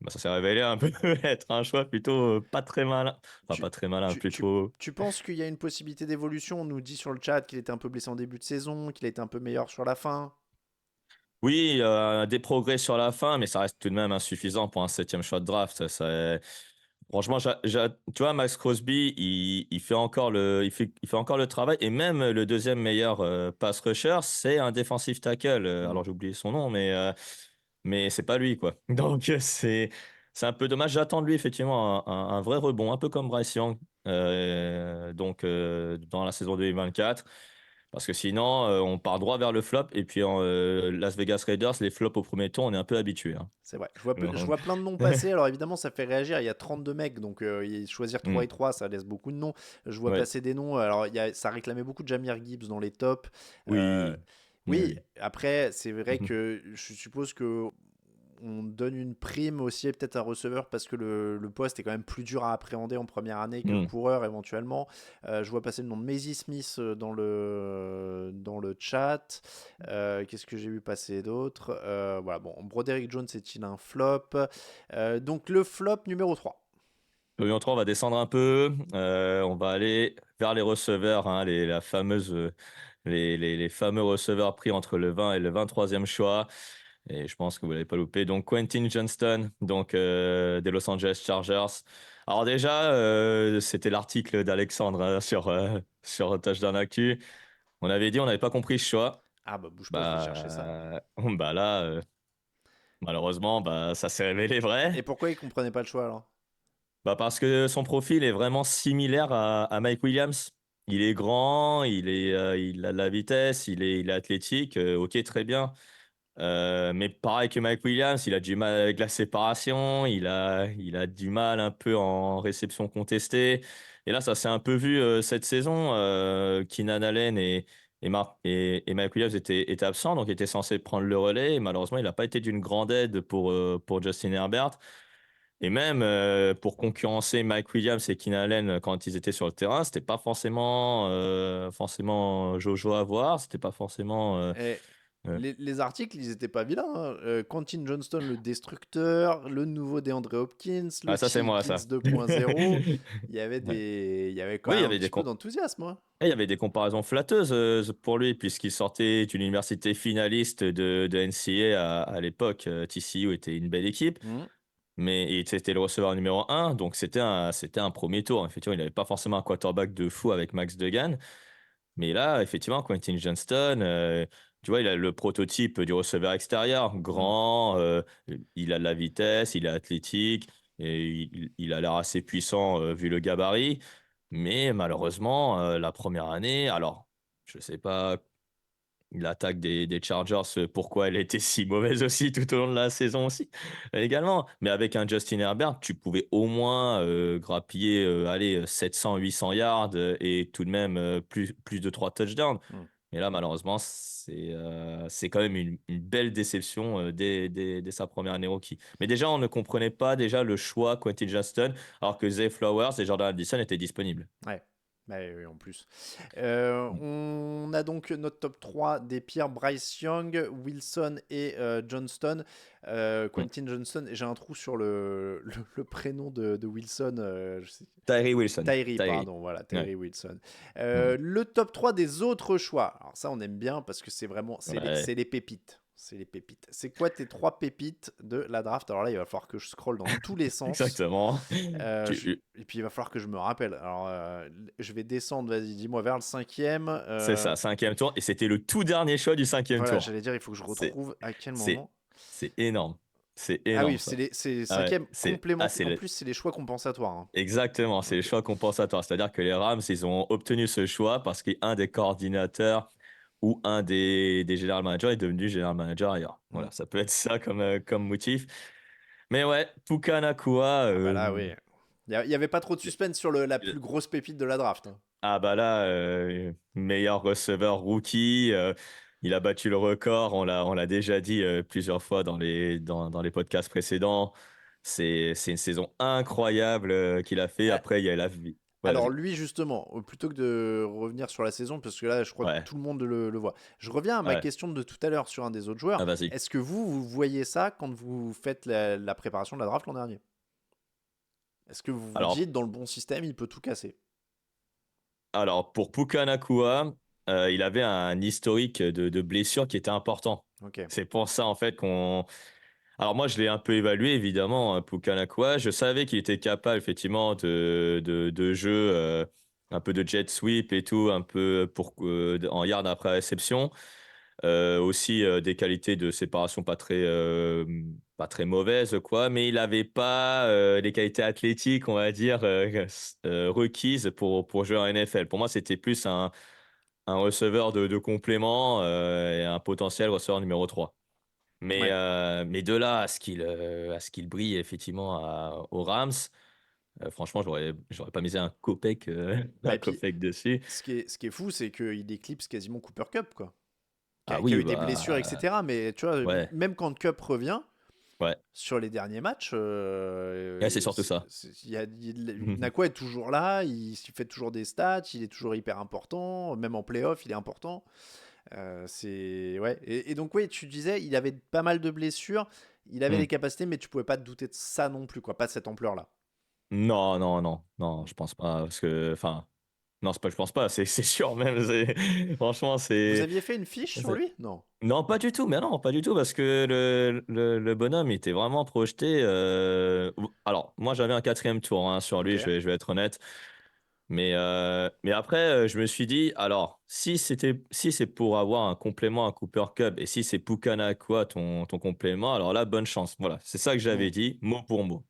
S3: Bah, ça s'est révélé un peu être un choix plutôt pas très malin. Enfin,
S1: Tu,
S3: pas très malin,
S1: tu, tu,
S3: plutôt.
S1: tu penses qu'il y a une possibilité d'évolution? On nous dit sur le chat qu'il était un peu blessé en début de saison, qu'il a été un peu meilleur sur la fin.
S3: Oui, des progrès sur la fin, mais ça reste tout de même insuffisant pour un septième choix de draft. Franchement, tu vois, Max Crosby, il fait encore il fait encore le travail. Et même le deuxième meilleur pass rusher, c'est un defensive tackle.
S1: Hmm.
S3: Alors, j'ai oublié son nom, mais c'est pas lui, quoi. Donc, c'est un peu dommage. J'attends de lui, effectivement, un vrai rebond, un peu comme Bryce Young, donc, dans la saison 2024. Parce que sinon, on part droit vers le flop. Et puis, en Las Vegas Raiders, les flops au premier tour, on est un peu habitué, hein.
S1: C'est vrai. Je
S3: Donc,
S1: vois plein de noms passer. Alors évidemment, ça fait réagir. Il y a 32 mecs, donc choisir 3
S3: hmm,
S1: et 3, ça laisse beaucoup de noms. Je vois
S3: ouais.
S1: passer des noms. Alors ça réclamait beaucoup de Jahmyr Gibbs dans les tops. Euh,
S3: Oui, oui,
S1: oui,
S3: oui.
S1: après, c'est vrai
S3: Mhm.
S1: que je suppose que on donne une prime aussi peut-être à un receveur parce que le poste est quand même plus dur à appréhender en première année que le
S3: Hmm.
S1: coureur éventuellement. Je vois passer le nom de Maisie Smith dans le chat. Qu'est-ce que j'ai vu passer d'autre? Voilà, bon, Broderick Jones est-il un flop? Donc le flop numéro 3.
S3: Lyon 3, on va descendre un peu. On va aller vers les receveurs, hein, la fameuse, les fameux receveurs pris entre le 20 et le 23e choix. Et je pense que vous l'avez pas loupé. Donc Quentin Johnston, donc des Los Angeles Chargers. Alors déjà, c'était l'article d'Alexandre sur Touchdown Actu. On avait dit on n'avait pas compris ce choix.
S1: Ah bah bouge pas, je vais chercher ça.
S3: Bah là, malheureusement, bah ça s'est révélé
S1: Et
S3: vrai.
S1: pourquoi il comprenait pas le choix alors?
S3: Bah parce que son profil est vraiment similaire à Mike Williams. Il est grand, il a de la vitesse, il est athlétique. Ok, très bien. Mais pareil que Mike Williams, il a du mal avec la séparation, il a du mal un peu en réception contestée. Et là, ça s'est un peu vu cette saison. Keenan Allen et Mike Williams étaient absents, donc étaient censés prendre le relais. Et malheureusement, il n'a pas été d'une grande aide pour Justin Herbert. Et même pour concurrencer Mike Williams et Keenan Allen quand ils étaient sur le terrain, c'était pas forcément Jojo à voir, c'était pas forcément.
S1: Et
S3: Euh,
S1: les articles, ils étaient pas vilains, hein. Quentin Johnston, le destructeur, le nouveau DeAndre Hopkins, le
S3: Ah, ça, c'est
S1: T.
S3: moi,
S1: Kids
S3: ça.
S1: 2.0.
S3: Ouais.
S1: Il y avait quand
S3: Oui, il y
S1: même un
S3: avait
S1: petit peu d'enthousiasme, hein.
S3: il y avait des comparaisons flatteuses pour lui, puisqu'il sortait d'une université finaliste de NCAA à l'époque. TCU était une belle équipe,
S1: Mhm.
S3: mais c'était le receveur numéro un, donc c'était un premier tour. Effectivement, il n'avait pas forcément un quarterback de fou avec Max Duggan. Mais là, effectivement, Quentin Johnston, tu vois, il a le prototype du receveur extérieur, grand, il a de la vitesse, il est athlétique et il a l'air assez puissant vu le gabarit. Mais malheureusement, la première année, alors, je ne sais pas l'attaque des Chargers, pourquoi elle était si mauvaise aussi tout au long de la saison aussi, également. Mais avec un Justin Herbert, tu pouvais au moins grappiller, allez, 700, 800 yards et tout de même plus de 3 touchdowns.
S1: Mm.
S3: Et là, malheureusement, c'est quand même une belle déception dès sa première année rookie. Mais déjà, on ne comprenait pas déjà le choix Quentin Johnston, alors que Zay Flowers et Jordan Addison étaient disponibles.
S1: Ouais. Bah oui, en plus. On a donc notre top 3 des pires: Bryce Young, Wilson et Johnston.
S3: Mm.
S1: Quentin Johnston, j'ai un trou sur le prénom de Wilson. Je sais-
S3: Tyree Wilson.
S1: Tyree,
S3: Tyree.
S1: pardon, voilà,
S3: Ouais.
S1: Tyree Wilson.
S3: Mm.
S1: Le top 3 des autres choix. Alors ça, on aime bien parce que c'est vraiment,
S3: Ouais.
S1: c'est les pépites. C'est les pépites. C'est quoi tes 3 pépites de la draft? Alors là, il va falloir que je scrolle dans tous les sens.
S3: Exactement.
S1: Et puis il va falloir que je me rappelle. Alors je vais descendre, vas-y, dis-moi, vers le 5e.
S3: C'est ça, 5e tour. Et c'était le tout dernier choix du 5e
S1: Voilà,
S3: tour.
S1: j'allais dire, il faut que je
S3: C'est,
S1: retrouve à quel
S3: c'est,
S1: moment.
S3: c'est énorme. C'est
S1: Ah oui,
S3: énorme, ça.
S1: c'est
S3: Ah ouais,
S1: 5e complémentaire. En plus, c'est les choix compensatoires, hein.
S3: exactement, c'est les
S1: Ok.
S3: choix compensatoires. C'est-à-dire que les Rams, ils ont obtenu ce choix parce qu'un des coordinateurs ou un des general managers est devenu general manager ailleurs.
S1: Mm.
S3: Voilà, ça peut être ça comme motif. Mais ouais, Puka Nacua,
S1: Ah bah là, oui. Il y avait pas trop de suspense sur la plus grosse pépite de la draft, hein.
S3: ah bah là, meilleur receveur rookie, il a battu le record, on l'a déjà dit plusieurs fois dans les podcasts précédents. C'est une saison incroyable qu'il a fait.
S1: Ah,
S3: Après, il y a la vie. Ouais,
S1: alors
S3: vas-y.
S1: lui, justement, plutôt que de revenir sur la saison, parce que là, je crois que
S3: Ouais,
S1: tout le monde le voit. Je reviens à ma
S3: ouais.
S1: question de tout à l'heure sur un des autres joueurs.
S3: Ah, vas-y.
S1: Est-ce que vous voyez ça quand vous faites la préparation de la draft l'an dernier? Est-ce que vous vous
S3: Alors,
S1: dites, dans le bon système, il peut tout casser?
S3: alors pour Puka Nacua, il avait un historique de blessures qui était important.
S1: Ok.
S3: C'est pour ça, en fait, qu'on. Alors moi, je l'ai un peu évalué, évidemment, Puka Nacua. Je savais qu'il était capable, effectivement, de jeu, un peu de jet sweep et tout, un peu en yard après réception. Aussi des qualités de séparation pas très mauvaises, quoi. Mais il n'avait pas les qualités athlétiques, on va dire, requises pour jouer en NFL. Pour moi, c'était plus un receveur de complément et un potentiel receveur numéro 3.
S1: Ouais.
S3: Mais de là à ce qu'il brille effectivement aux Rams, franchement, j'aurais pas misé un copec,
S1: Bah,
S3: un
S1: et puis,
S3: copec dessus.
S1: ce qui est fou, c'est qu'il éclipse quasiment Cooper Kupp, quoi. Qui
S3: Ah
S1: a, qui a
S3: oui,
S1: eu des blessures,
S3: bah
S1: etc. Mais tu vois,
S3: ouais,
S1: même quand Kupp revient,
S3: ouais,
S1: sur les derniers matchs,
S3: ouais, c'est surtout ça.
S1: Nakua est toujours là, il fait toujours des stats, il est toujours hyper important, même en playoff, il est important. Ouais. Et donc, oui, tu disais, il avait pas mal de blessures, il avait
S3: Hmm.
S1: les capacités, mais tu pouvais pas te douter de ça non plus, quoi, pas de cette ampleur-là.
S3: Non, non, non, non, je pense pas, parce que, enfin, non, c'est pas, que je pense pas, c'est sûr même. Franchement,
S1: Vous aviez fait une fiche sur
S3: c'est-
S1: lui? Non.
S3: non, pas du tout, mais non, pas du tout, parce que le bonhomme il était vraiment projeté. Alors, moi, j'avais un 4e tour hein, sur
S1: Ok.
S3: lui, je vais être honnête. Mais après, je me suis dit, alors, si c'est pour avoir un complément à Cooper Cup et si c'est Puka Nacua ton complément, alors là, bonne chance. Voilà, c'est ça que
S1: Hmm.
S3: j'avais dit, mot pour mot.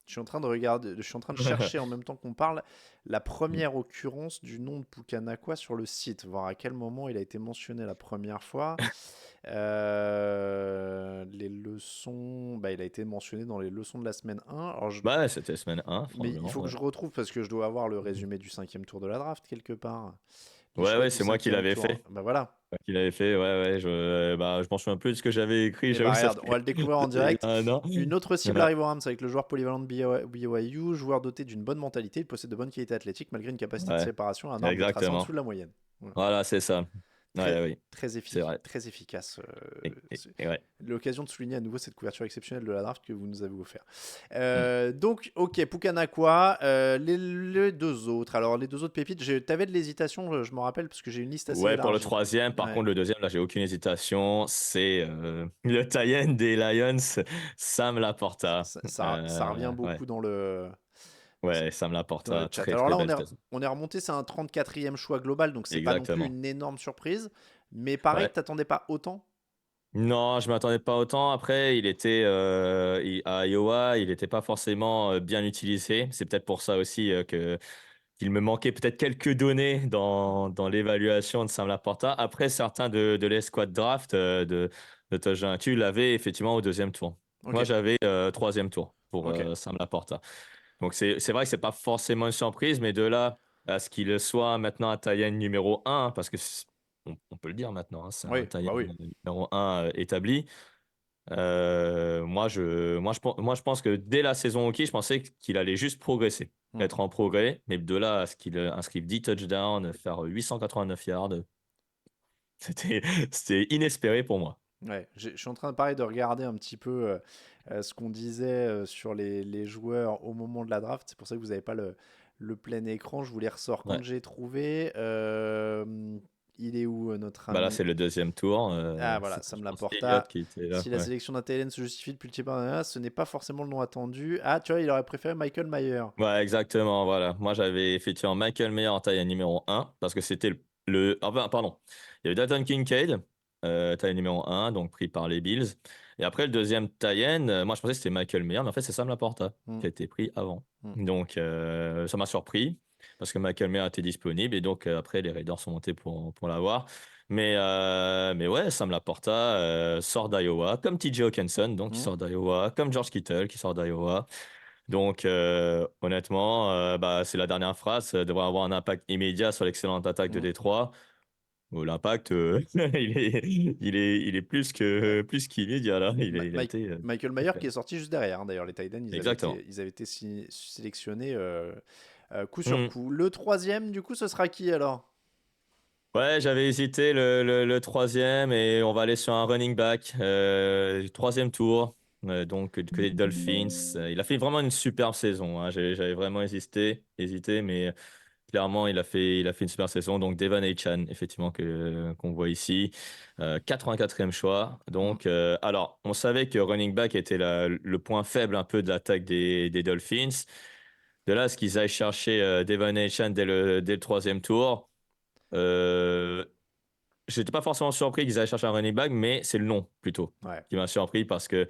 S1: Je suis en train de regarder, je suis en train de chercher en même temps qu'on parle la première occurrence du nom de Pukanakwa sur le site, voir à quel moment il a été mentionné la première fois. Les leçons, bah, il a été mentionné dans les leçons de la semaine 1.
S3: Bah, ouais, c'était semaine 1,
S1: Mais il
S3: probablement.
S1: faut que
S3: Ouais,
S1: je retrouve parce que je dois avoir le résumé du 5e tour de la draft quelque part. Les
S3: ouais,
S1: choix
S3: ouais,
S1: du
S3: c'est moi qui
S1: 5e
S3: l'avais
S1: tour.
S3: fait.
S1: Bah voilà.
S3: Moi qui l'avais fait, ouais, ouais. Je m'en souviens plus de ce que j'avais écrit,
S1: Et bah
S3: j'avoue, ça
S1: regarde, on va
S3: fait,
S1: le découvrir en
S3: ça fait
S1: direct.
S3: un an.
S1: Une autre cible
S3: Voilà.
S1: arrive au Rams avec le joueur polyvalent de BYU, joueur doté d'une bonne mentalité, il possède de bonnes qualités athlétiques malgré une capacité de
S3: Ouais,
S1: séparation à un arbre de tracé en dessous
S3: exactement.
S1: de la moyenne. Voilà.
S3: Voilà, c'est ça.
S1: Très,
S3: Ouais, oui,
S1: très,
S3: c'est vrai.
S1: très efficace.
S3: Et ouais.
S1: L'occasion de souligner à nouveau cette couverture exceptionnelle de la draft que vous nous avez offert.
S3: Mm.
S1: Donc, ok, Pukanakwa, les deux autres. Alors, les deux autres pépites, t'avais de l'hésitation, je me rappelle, parce que j'ai une liste assez
S3: Ouais, pour le
S1: élargie.
S3: 3e. Par
S1: Ouais.
S3: contre, le 2e, là, j'ai aucune hésitation. C'est le tie-end des Lions, Sam Laporta.
S1: Ça revient
S3: Ouais,
S1: beaucoup
S3: ouais, Sam
S1: dans le
S3: Laporta,
S1: chat.
S3: très
S1: Alors
S3: très
S1: là,
S3: belle saison.
S1: on est remonté, c'est un 34e choix global, donc c'est pas non plus
S3: Exactement.
S1: une énorme surprise. Mais pareil,
S3: Ouais.
S1: t'attendais pas autant?
S3: Non, je m'attendais pas autant. Après, à Iowa, il n'était pas forcément bien utilisé. C'est peut-être pour ça aussi qu'il me manquait peut-être quelques données dans l'évaluation de Sam Laporta. Après, certains de l'escouade draft de Tosh tu l'avais effectivement au deuxième tour.
S1: Ok,
S3: Moi, j'avais troisième tour pour
S1: ok.
S3: Sam Laporta. Donc, c'est vrai que c'est pas forcément une surprise, mais de là à ce qu'il soit maintenant un Tyen numéro un, parce que on peut le dire maintenant, hein, c'est un
S1: Oui,
S3: Tyen
S1: bah oui.
S3: numéro un établi. Moi, je pense que dès la saison rookie, je pensais qu'il allait juste progresser,
S1: Hmm.
S3: être en progrès. Mais de là à ce qu'il inscrive 10 touchdowns, faire 889 yards, c'était, c'était inespéré pour moi.
S1: Ouais, je suis en train de pareil de regarder un petit peu ce qu'on disait sur les joueurs au moment de la draft. C'est pour ça que vous n'avez pas le plein écran. Je vous les ressors quand
S3: Ouais.
S1: j'ai trouvé. Il est où notre
S3: Bah là,
S1: ami?
S3: c'est le deuxième tour.
S1: Ah voilà,
S3: C'était,
S1: Sam
S3: je pense, Elliott
S1: Laporta.
S3: qui était là.
S1: Si la
S3: Ouais.
S1: sélection d'un TLN se justifie depuis le Chip, ce n'est pas forcément le nom attendu. Ah, tu vois, il aurait préféré Michael Mayer.
S3: Ouais, exactement. Voilà. Moi, j'avais effectivement Michael Mayer en taille numéro un parce que c'était enfin, pardon. Il y avait Dalton Kincaid, taille numéro un, donc pris par les Bills. Et après, le deuxième Tayen, moi, je pensais que c'était Michael Mayer, mais en fait, c'est Sam Laporta
S1: Hmm,
S3: qui a été pris avant.
S1: hmm.
S3: Donc, ça m'a surpris parce que Michael Mayer était disponible et donc, après, les Raiders sont montés pour l'avoir. Mais ouais, Sam Laporta sort d'Iowa, comme TJ Hawkinson, donc qui
S1: Hmm.
S3: sort d'Iowa, comme George Kittle qui sort d'Iowa. Donc, honnêtement, bah, c'est la dernière phrase, devrait avoir un impact immédiat sur l'excellente attaque de
S1: Hmm.
S3: Détroit. L'impact, il est
S1: Ouais.
S3: plus qu'immédiat là. Il a
S1: Mike,
S3: été
S1: Michael Mayer
S3: super.
S1: qui est sorti juste derrière, hein. D'ailleurs, les Titans,
S3: Exactement.
S1: ils avaient été sélectionnés coup sur
S3: Hmm.
S1: coup. Le troisième, du coup, ce sera qui alors?
S3: Ouais, j'avais hésité le troisième et on va aller sur un running back. Troisième tour. Donc, du côté des Dolphins. Il a fait vraiment une superbe saison, hein. J'avais vraiment hésité, mais clairement, il a fait une super saison. Donc, Devon Achane, effectivement, qu'on voit ici. 84e choix.
S1: Hmm.
S3: Donc, alors, on savait que running back était le point faible un peu de l'attaque des Dolphins. De là, à ce qu'ils aillent chercher Devon Achane dès le troisième tour. Euh, J'étais pas forcément surpris qu'ils aillent chercher un running back, mais c'est le nom plutôt
S1: Ouais.
S3: qui m'a surpris parce que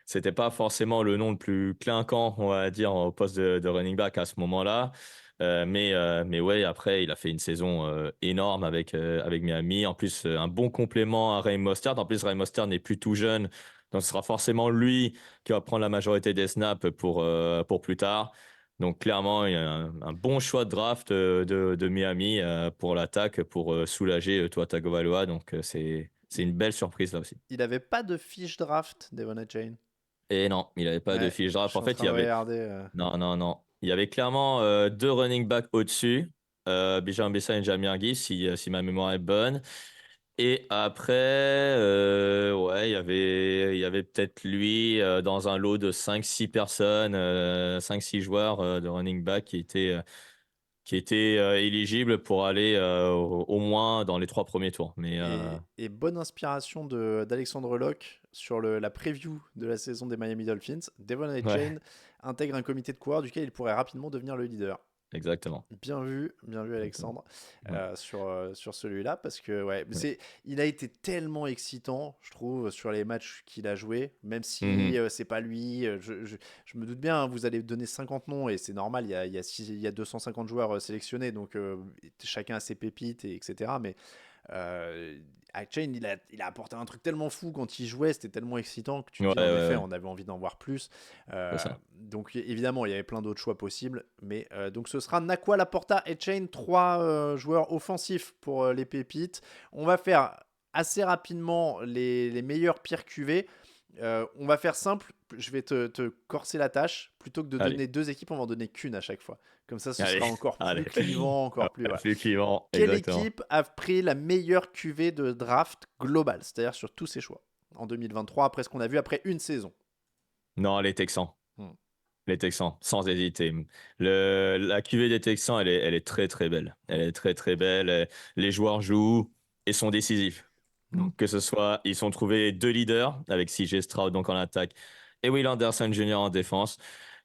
S3: c'était pas forcément le nom le plus clinquant, on va dire, au poste de running back à ce moment-là. Mais ouais, après, il a fait une saison énorme avec Miami. En plus, un bon complément à Ray Mostert. En plus, Ray Mostert n'est plus tout jeune. Donc, ce sera forcément lui qui va prendre la majorité des snaps pour plus tard. Donc, clairement, il y a un bon choix de draft de Miami pour l'attaque, pour soulager Tua Tagovailoa. Donc, c'est
S1: Il,
S3: une belle surprise là aussi.
S1: il avait pas de fiche draft, Devon Chain.
S3: Et non, il n'avait pas de
S1: Ouais,
S3: fiche
S1: je
S3: draft.
S1: suis
S3: En
S1: en
S3: fait,
S1: train
S3: il y
S1: de
S3: avait.
S1: regarder.
S3: Non, non, non. Il y avait clairement deux running backs au-dessus. Bijan Bessa et Jahmyr Gibbs, si ma mémoire est bonne. Et après, ouais, il y avait peut-être lui dans un lot de 5 6 personnes, 5 6 joueurs de running back qui étaient éligibles pour aller au moins dans les 3 premiers tours. Mais
S1: Et bonne inspiration d'Alexandre Locke sur la preview de la saison des Miami Dolphins. Devon
S3: ouais,
S1: Chain intègre un comité de coureurs duquel il pourrait rapidement devenir le leader.
S3: exactement.
S1: Bien vu
S3: Exactement.
S1: Alexandre,
S3: Ouais.
S1: sur celui-là, parce que ouais,
S3: Ouais.
S1: il a été tellement excitant, je trouve, sur les matchs qu'il a joué, même si
S3: Mhm.
S1: c'est pas lui. Je me doute bien, hein, vous allez donner 50 noms, et c'est normal, il y a 250 joueurs sélectionnés, donc chacun a ses pépites, etc. Mais Chain, il a apporté un truc tellement fou quand il jouait, c'était tellement excitant que tu te
S3: Ouais,
S1: dis en
S3: ouais,
S1: effet,
S3: ouais.
S1: on avait envie d'en voir plus.
S3: C'est
S1: Euh,
S3: ça.
S1: donc évidemment, il y avait plein d'autres choix possibles, mais donc ce sera Nakua, Laporta et Chain, trois joueurs offensifs pour les pépites. On va faire assez rapidement les meilleurs pires QV. On va faire simple, je vais te corser la tâche. Plutôt que de
S3: Allez,
S1: donner deux équipes, on va en donner qu'une à chaque fois. Comme ça, ce
S3: allez,
S1: sera encore plus
S3: allez.
S1: clivant, encore plus.
S3: Ouais,
S1: Voilà.
S3: effectivement,
S1: Quelle
S3: exactement.
S1: équipe a pris la meilleure QV de draft globale, c'est-à-dire sur tous ses choix, en 2023, après ce qu'on a vu après une saison?
S3: Non, les Texans.
S1: Hmm.
S3: Les Texans, sans hésiter. La QV des Texans, elle est très très belle. Elle
S1: Hmm.
S3: est très très belle. Les joueurs jouent et sont décisifs.
S1: Hmm.
S3: Donc, que ce soit, ils ont trouvé deux leaders avec CJ Stroud donc en attaque et Will Anderson Jr. en défense.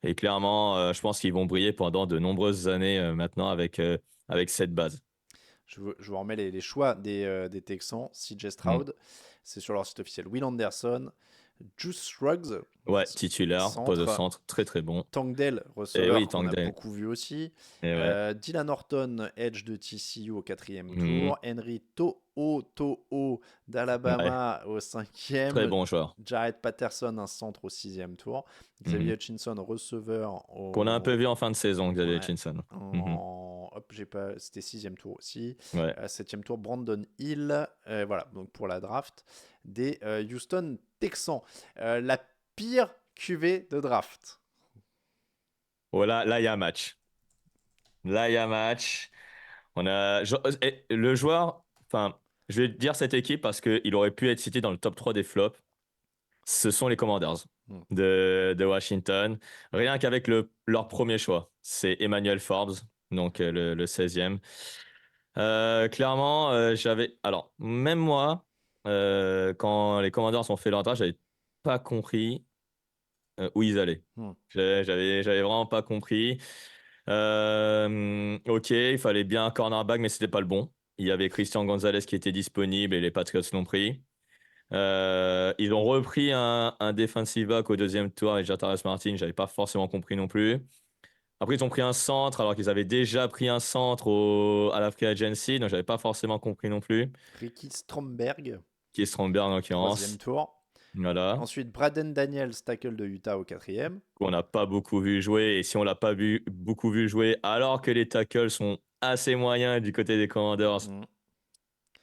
S3: Et clairement, je pense qu'ils vont briller pendant de nombreuses années maintenant avec cette base.
S1: je vous remets les choix des Texans. CJ Stroud, c'est sur leur site officiel. Will Anderson, Juice Ruggs,
S3: Ouais, titulaire, poste de
S1: centre.
S3: centre, très très bon.
S1: Tangdale,
S3: Et
S1: receveur
S3: oui,
S1: qu'on a
S3: Tangdale.
S1: beaucoup vu aussi.
S3: Et ouais.
S1: Dylan Horton, edge de TCU au 4e
S3: Mhm.
S1: tour. Henry To'o d'Alabama au 5e.
S3: Très bon joueur.
S1: Jared Patterson, un centre au 6e tour.
S3: Mhm.
S1: Xavier Hutchinson, receveur
S3: Qu'on a un peu
S1: au...
S3: vu en fin de saison, Xavier
S1: Ouais.
S3: Hutchinson.
S1: Hop, c'était 6e tour aussi.
S3: Ouais.
S1: 7e tour, Brandon Hill. Voilà, donc pour la draft des Houston Texans. La pire QV de draft.
S3: Oh là, il y a un match. Là, il y a un match. Le joueur, enfin, je vais te dire cette équipe parce qu'il aurait pu être cité dans le top 3 des flops. Ce sont les Commanders de Washington. Rien qu'avec leur premier choix. C'est Emmanuel Forbes, donc le 16e. Clairement, alors, même moi, quand les Commanders ont fait leur draft, j'avais pas compris où ils allaient. J'avais vraiment pas compris. Ok, il fallait bien un cornerback, mais c'était pas le bon. Il y avait Christian Gonzalez qui était disponible et les Patriots l'ont pris. Ils ont repris un defensive back au 2e tour avec Jataris Martin, j'avais pas forcément compris non plus. Après, ils ont pris un centre alors qu'ils avaient déjà pris un centre à la Free Agency, donc j'avais pas forcément compris non plus.
S1: Ricky Stromberg,
S3: Qui est Stromberg en
S1: 3e
S3: l'occurrence.
S1: tour.
S3: Voilà.
S1: Ensuite, Braden Daniels, tackle de Utah au 4e.
S3: On n'a pas beaucoup vu jouer, et si on l'a pas beaucoup vu jouer, alors que les tackles sont assez moyens du côté des Commanders,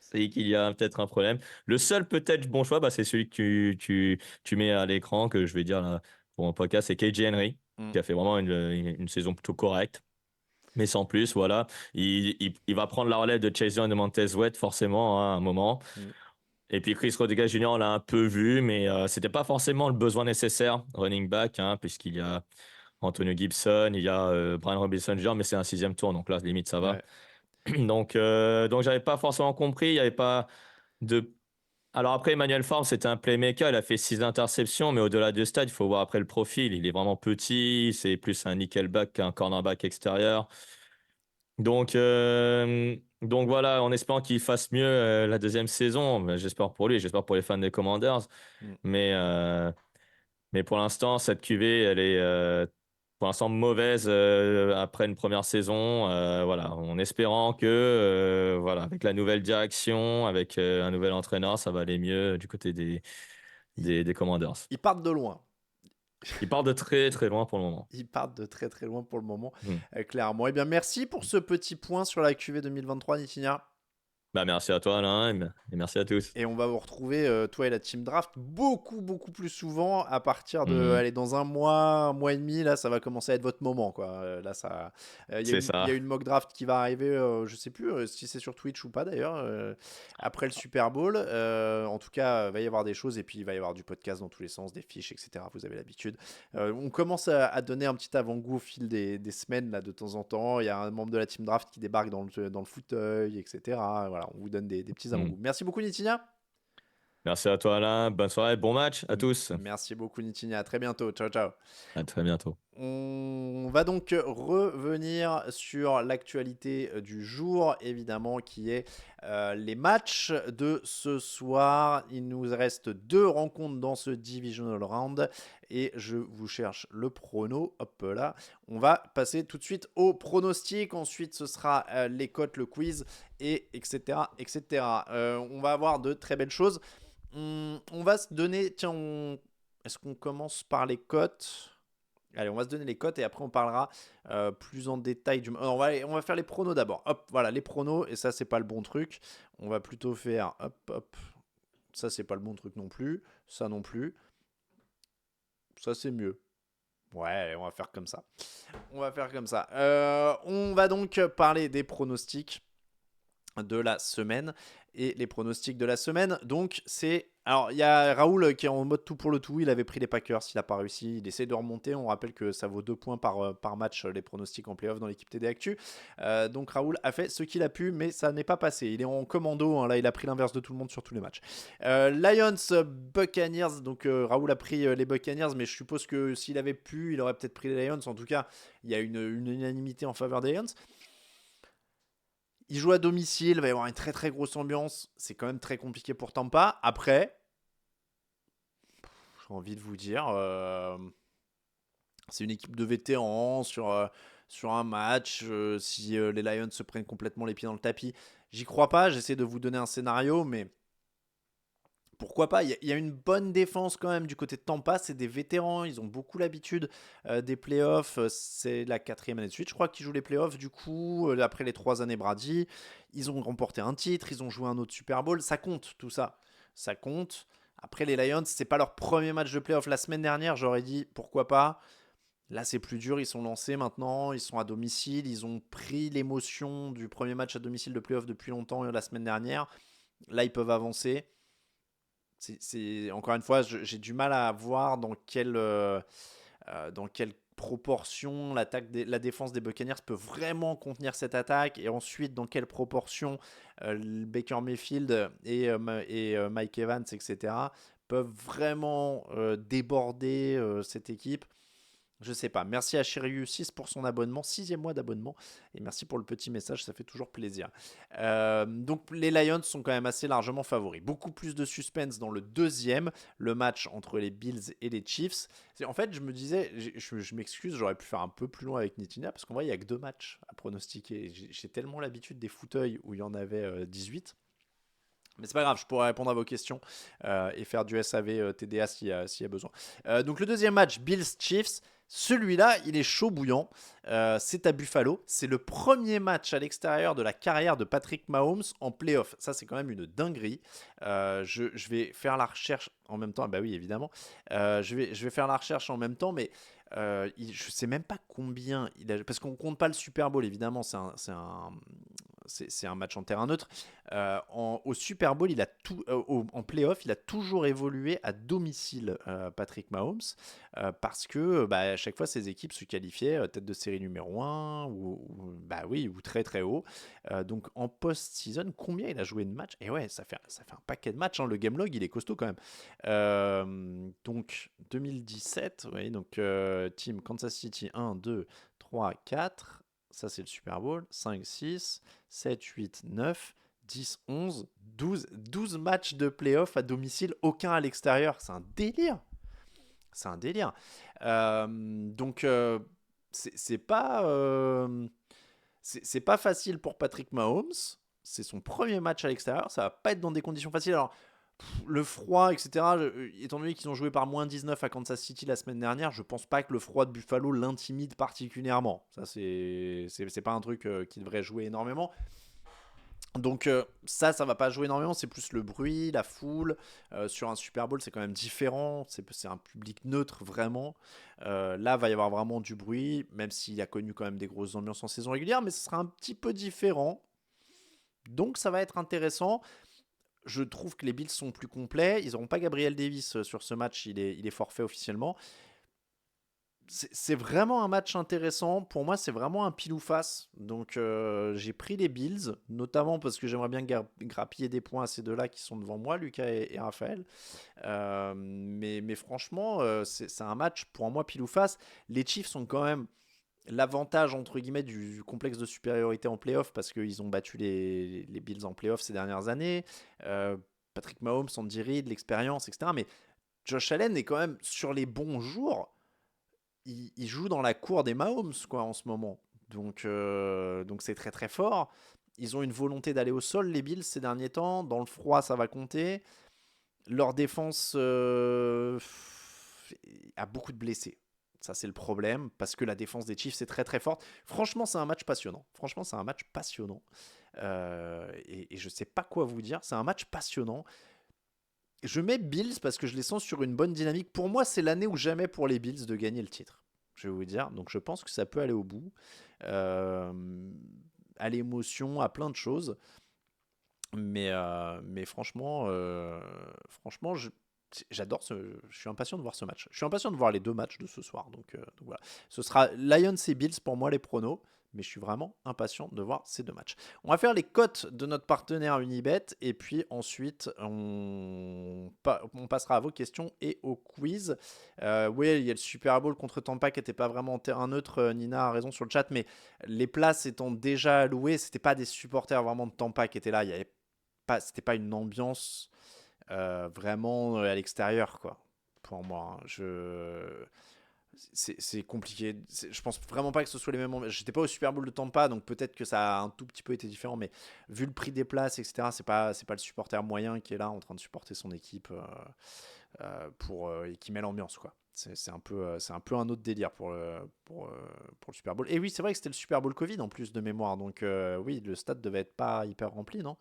S3: c'est qu'il y a peut-être un problème. Le seul peut-être bon choix, c'est celui que tu mets à l'écran, que je vais dire là pour mon podcast, c'est KJ Henry, qui a fait vraiment une saison plutôt correcte. Mais sans plus, voilà. Il va prendre la relève de Chase Young et de Montez Sweat, forcément, à un moment. Et puis Chris Rodriguez Jr., on l'a un peu vu, mais c'était pas forcément le besoin nécessaire, running back, puisqu'il y a Antonio Gibson, il y a Brian Robinson Jr., mais c'est un 6e tour, donc là, limite, ça va. Ouais. Donc j'avais pas forcément compris, il n'y avait pas de... Alors après, Emmanuel Forbes, c'était un playmaker, il a fait 6 interceptions, mais au-delà de stade, il faut voir après le profil. Il est vraiment petit, c'est plus un nickelback qu'un cornerback extérieur. Donc voilà, en espérant qu'il fasse mieux la 2e saison. J'espère pour lui, j'espère pour les fans des Commanders. Mais pour l'instant, cette QV, elle est pour l'instant mauvaise après une première saison. Voilà, en espérant que voilà, avec la nouvelle direction, avec un nouvel entraîneur, ça va aller mieux du côté des Commanders.
S1: Ils partent de loin.
S3: Ils partent de très très loin pour le moment.
S1: Ils partent de très très loin pour le moment, clairement. Eh bien, merci pour ce petit point sur la QV 2023, Nitinia.
S3: Merci à toi, Alain, et merci à tous.
S1: Et on va vous retrouver, toi et la team draft, beaucoup plus souvent à partir de, allez, dans un mois et demi, là, ça va commencer à être votre moment, quoi. Là, ça, il y a une mock draft qui va arriver, je sais plus si c'est sur Twitch ou pas d'ailleurs, après le Super Bowl. En tout cas, il va y avoir des choses et puis il va y avoir du podcast dans tous les sens, des fiches, etc. Vous avez l'habitude. On commence à donner un petit avant-goût au fil des semaines, là, de temps en temps. Il y a un membre de la team draft qui débarque dans le fauteuil, etc. Voilà, on vous donne des petits avant-goûts. Merci beaucoup, Nitinia.
S3: Merci à toi, Alain. Bonne soirée, bon match à tous.
S1: Merci beaucoup, Nitinia. À très bientôt. Ciao, ciao.
S3: À très bientôt.
S1: On va donc revenir sur l'actualité du jour, évidemment, qui est les matchs de ce soir. Il nous reste 2 rencontres dans ce Divisional Round et je vous cherche le prono. Hop là. On va passer tout de suite au pronostic. Ensuite, ce sera les cotes, le quiz, et etc. On va avoir de très belles choses. On va se donner... Tiens, est-ce qu'on commence par les cotes ? Allez, on va se donner les cotes et après on parlera plus en détail on va faire les pronos d'abord. Hop, voilà, les pronos, et ça c'est pas le bon truc. On va plutôt faire hop. Ça c'est pas le bon truc non plus. Ça non plus. Ça c'est mieux. Ouais, on va faire comme ça. On va donc parler des pronostics de la semaine. Et les pronostics de la semaine, donc c'est... Alors, il y a Raoul qui est en mode tout pour le tout. Il avait pris les Packers, il n'a pas réussi. Il essaie de remonter. On rappelle que ça vaut 2 points par match, les pronostics en playoff dans l'équipe TD Actu. Donc, Raoul a fait ce qu'il a pu, mais ça n'est pas passé. Il est en commando. Là, il a pris l'inverse de tout le monde sur tous les matchs. Lions, Buccaneers. Donc, Raoul a pris les Buccaneers, mais je suppose que s'il avait pu, il aurait peut-être pris les Lions. En tout cas, il y a une unanimité en faveur des Lions. Ils jouent à domicile, il va y avoir une très très grosse ambiance. C'est quand même très compliqué pour Tampa. Après, j'ai envie de vous dire, c'est une équipe de vétérans sur un match. Si les Lions se prennent complètement les pieds dans le tapis, j'y crois pas. J'essaie de vous donner un scénario, mais pourquoi pas. Il y a une bonne défense quand même du côté de Tampa. C'est des vétérans, ils ont beaucoup l'habitude des playoffs. C'est la 4e année de suite, je crois, qu'ils jouent les playoffs. Du coup, après les 3 années Brady, ils ont remporté un titre, ils ont joué un autre Super Bowl. Ça compte, tout ça. Ça compte. Après, les Lions, c'est pas leur premier match de playoff. La semaine dernière, j'aurais dit pourquoi pas. Là, c'est plus dur. Ils sont lancés maintenant. Ils sont à domicile. Ils ont pris l'émotion du premier match à domicile de playoff depuis longtemps la semaine dernière. Là, ils peuvent avancer. Encore une fois, j'ai du mal à voir dans quelle proportion la défense des Buccaneers peut vraiment contenir cette attaque, et ensuite dans quelle proportion Baker Mayfield et Mike Evans, etc., peuvent vraiment déborder cette équipe. Je sais pas. Merci à Chirius6 pour son abonnement, 6e mois d'abonnement. Et merci pour le petit message, ça fait toujours plaisir. Donc les Lions sont quand même assez largement favoris. Beaucoup plus de suspense dans le deuxième, le match entre les Bills et les Chiefs. En fait, je me disais, je m'excuse, j'aurais pu faire un peu plus loin avec Nitinia, parce qu'en vrai, il n'y a que 2 matchs à pronostiquer. J'ai tellement l'habitude des fauteuils où il y en avait 18. Mais c'est pas grave, je pourrais répondre à vos questions et faire du SAV TDA s'il y a besoin. Donc le deuxième match, Bills-Chiefs. Celui-là, il est chaud bouillant. C'est à Buffalo. C'est le premier match à l'extérieur de la carrière de Patrick Mahomes en playoff. Ça, c'est quand même une dinguerie. Je vais faire la recherche en même temps. Bah oui, évidemment. Je vais faire la recherche en même temps, mais je sais même pas combien il a. Parce qu'on compte pas le Super Bowl, évidemment. C'est un match en terrain neutre. Au Super Bowl, en playoff, il a toujours évolué à domicile, Patrick Mahomes, parce que à chaque fois, ses équipes se qualifiaient tête de série numéro 1 ou très très haut. Donc en post-season, combien il a joué de matchs? Et ouais, ça fait un paquet de matchs. Hein. Le game log, il est costaud quand même. Donc 2017, oui, donc team Kansas City 1, 2, 3, 4. Ça, c'est le Super Bowl. 5, 6, 7, 8, 9, 10, 11, 12 matchs de playoff à domicile, aucun à l'extérieur. C'est un délire. C'est un délire. Donc, c'est pas facile pour Patrick Mahomes. C'est son premier match à l'extérieur. Ça va pas être dans des conditions faciles. Alors, le froid, etc. Étant donné qu'ils ont joué par moins 19 à Kansas City la semaine dernière, je pense pas que le froid de Buffalo l'intimide particulièrement. Ça, c'est pas un truc qui devrait jouer énormément. Donc ça va pas jouer énormément, c'est plus le bruit, la foule. Sur un Super Bowl, c'est quand même différent, c'est un public neutre vraiment. Là, va y avoir vraiment du bruit, même s'il a connu quand même des grosses ambiances en saison régulière, mais ce sera un petit peu différent. Donc ça va être intéressant. Je trouve que les Bills sont plus complets. Ils n'auront pas Gabriel Davis sur ce match, il est forfait officiellement. C'est vraiment un match intéressant. Pour moi, c'est vraiment un pile ou face. Donc, j'ai pris les Bills, notamment parce que j'aimerais bien grappiller des points à ces deux-là qui sont devant moi, Lucas et Raphaël. Mais franchement, c'est un match pour moi pile ou face. Les Chiefs sont quand même l'avantage entre guillemets du complexe de supériorité en playoff parce qu'ils ont battu les Bills en playoff ces dernières années. Patrick Mahomes, Andy Reid, l'expérience, etc. Mais Josh Allen est quand même sur les bons jours. Il joue dans la cour des Mahomes quoi en ce moment. Donc c'est très très fort. Ils ont une volonté d'aller au sol les Bills ces derniers temps. Dans le froid ça va compter. Leur défense a beaucoup de blessés. Ça, c'est le problème, parce que la défense des Chiefs est très très forte. Franchement, c'est un match passionnant. Et je sais pas quoi vous dire. C'est un match passionnant. Je mets Bills parce que je les sens sur une bonne dynamique. Pour moi, c'est l'année ou jamais pour les Bills de gagner le titre. Je vais vous dire. Donc, je pense que ça peut aller au bout. À l'émotion, à plein de choses. Mais franchement, j'adore je suis impatient de voir ce match. Je suis impatient de voir les 2 matchs de ce soir. Donc voilà. Ce sera Lions et Bills pour moi les pronos. mais je suis vraiment impatient de voir ces 2 matchs. On va faire les cotes de notre partenaire Unibet et puis ensuite on passera à vos questions et au quiz. Oui, il y a le Super Bowl contre Tampa qui n'était pas vraiment en terrain neutre. Nina a raison sur le chat, mais les places étant déjà allouées, c'était pas des supporters vraiment de Tampa qui étaient là. Il y avait pas, c'était pas une ambiance vraiment à l'extérieur, quoi. Pour moi, c'est compliqué. Je pense vraiment pas que ce soit les mêmes. J'étais pas au Super Bowl de Tampa, donc peut-être que ça a un tout petit peu été différent, mais vu le prix des places, etc., c'est pas le supporter moyen qui est là en train de supporter son équipe et qui met l'ambiance, quoi. C'est un peu un autre délire pour le Super Bowl. Et oui, c'est vrai que c'était le Super Bowl Covid en plus de mémoire, donc oui, le stade devait être pas hyper rempli, non?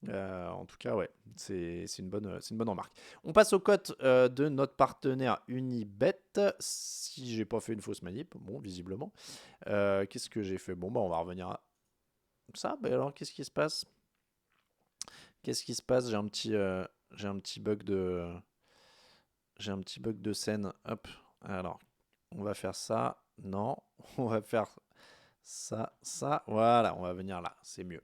S1: En tout cas, ouais, c'est une bonne remarque. On passe aux cotes de notre partenaire Unibet. Si j'ai pas fait une fausse manip, bon, visiblement. Qu'est-ce que j'ai fait? Bon, bah, on va revenir à ça. Bah, alors, qu'est-ce qui se passe? Qu'est-ce qui se passe? J'ai un petit bug de scène. Hop. Alors, on va faire ça. Non, on va faire ça, voilà, on va venir là, c'est mieux.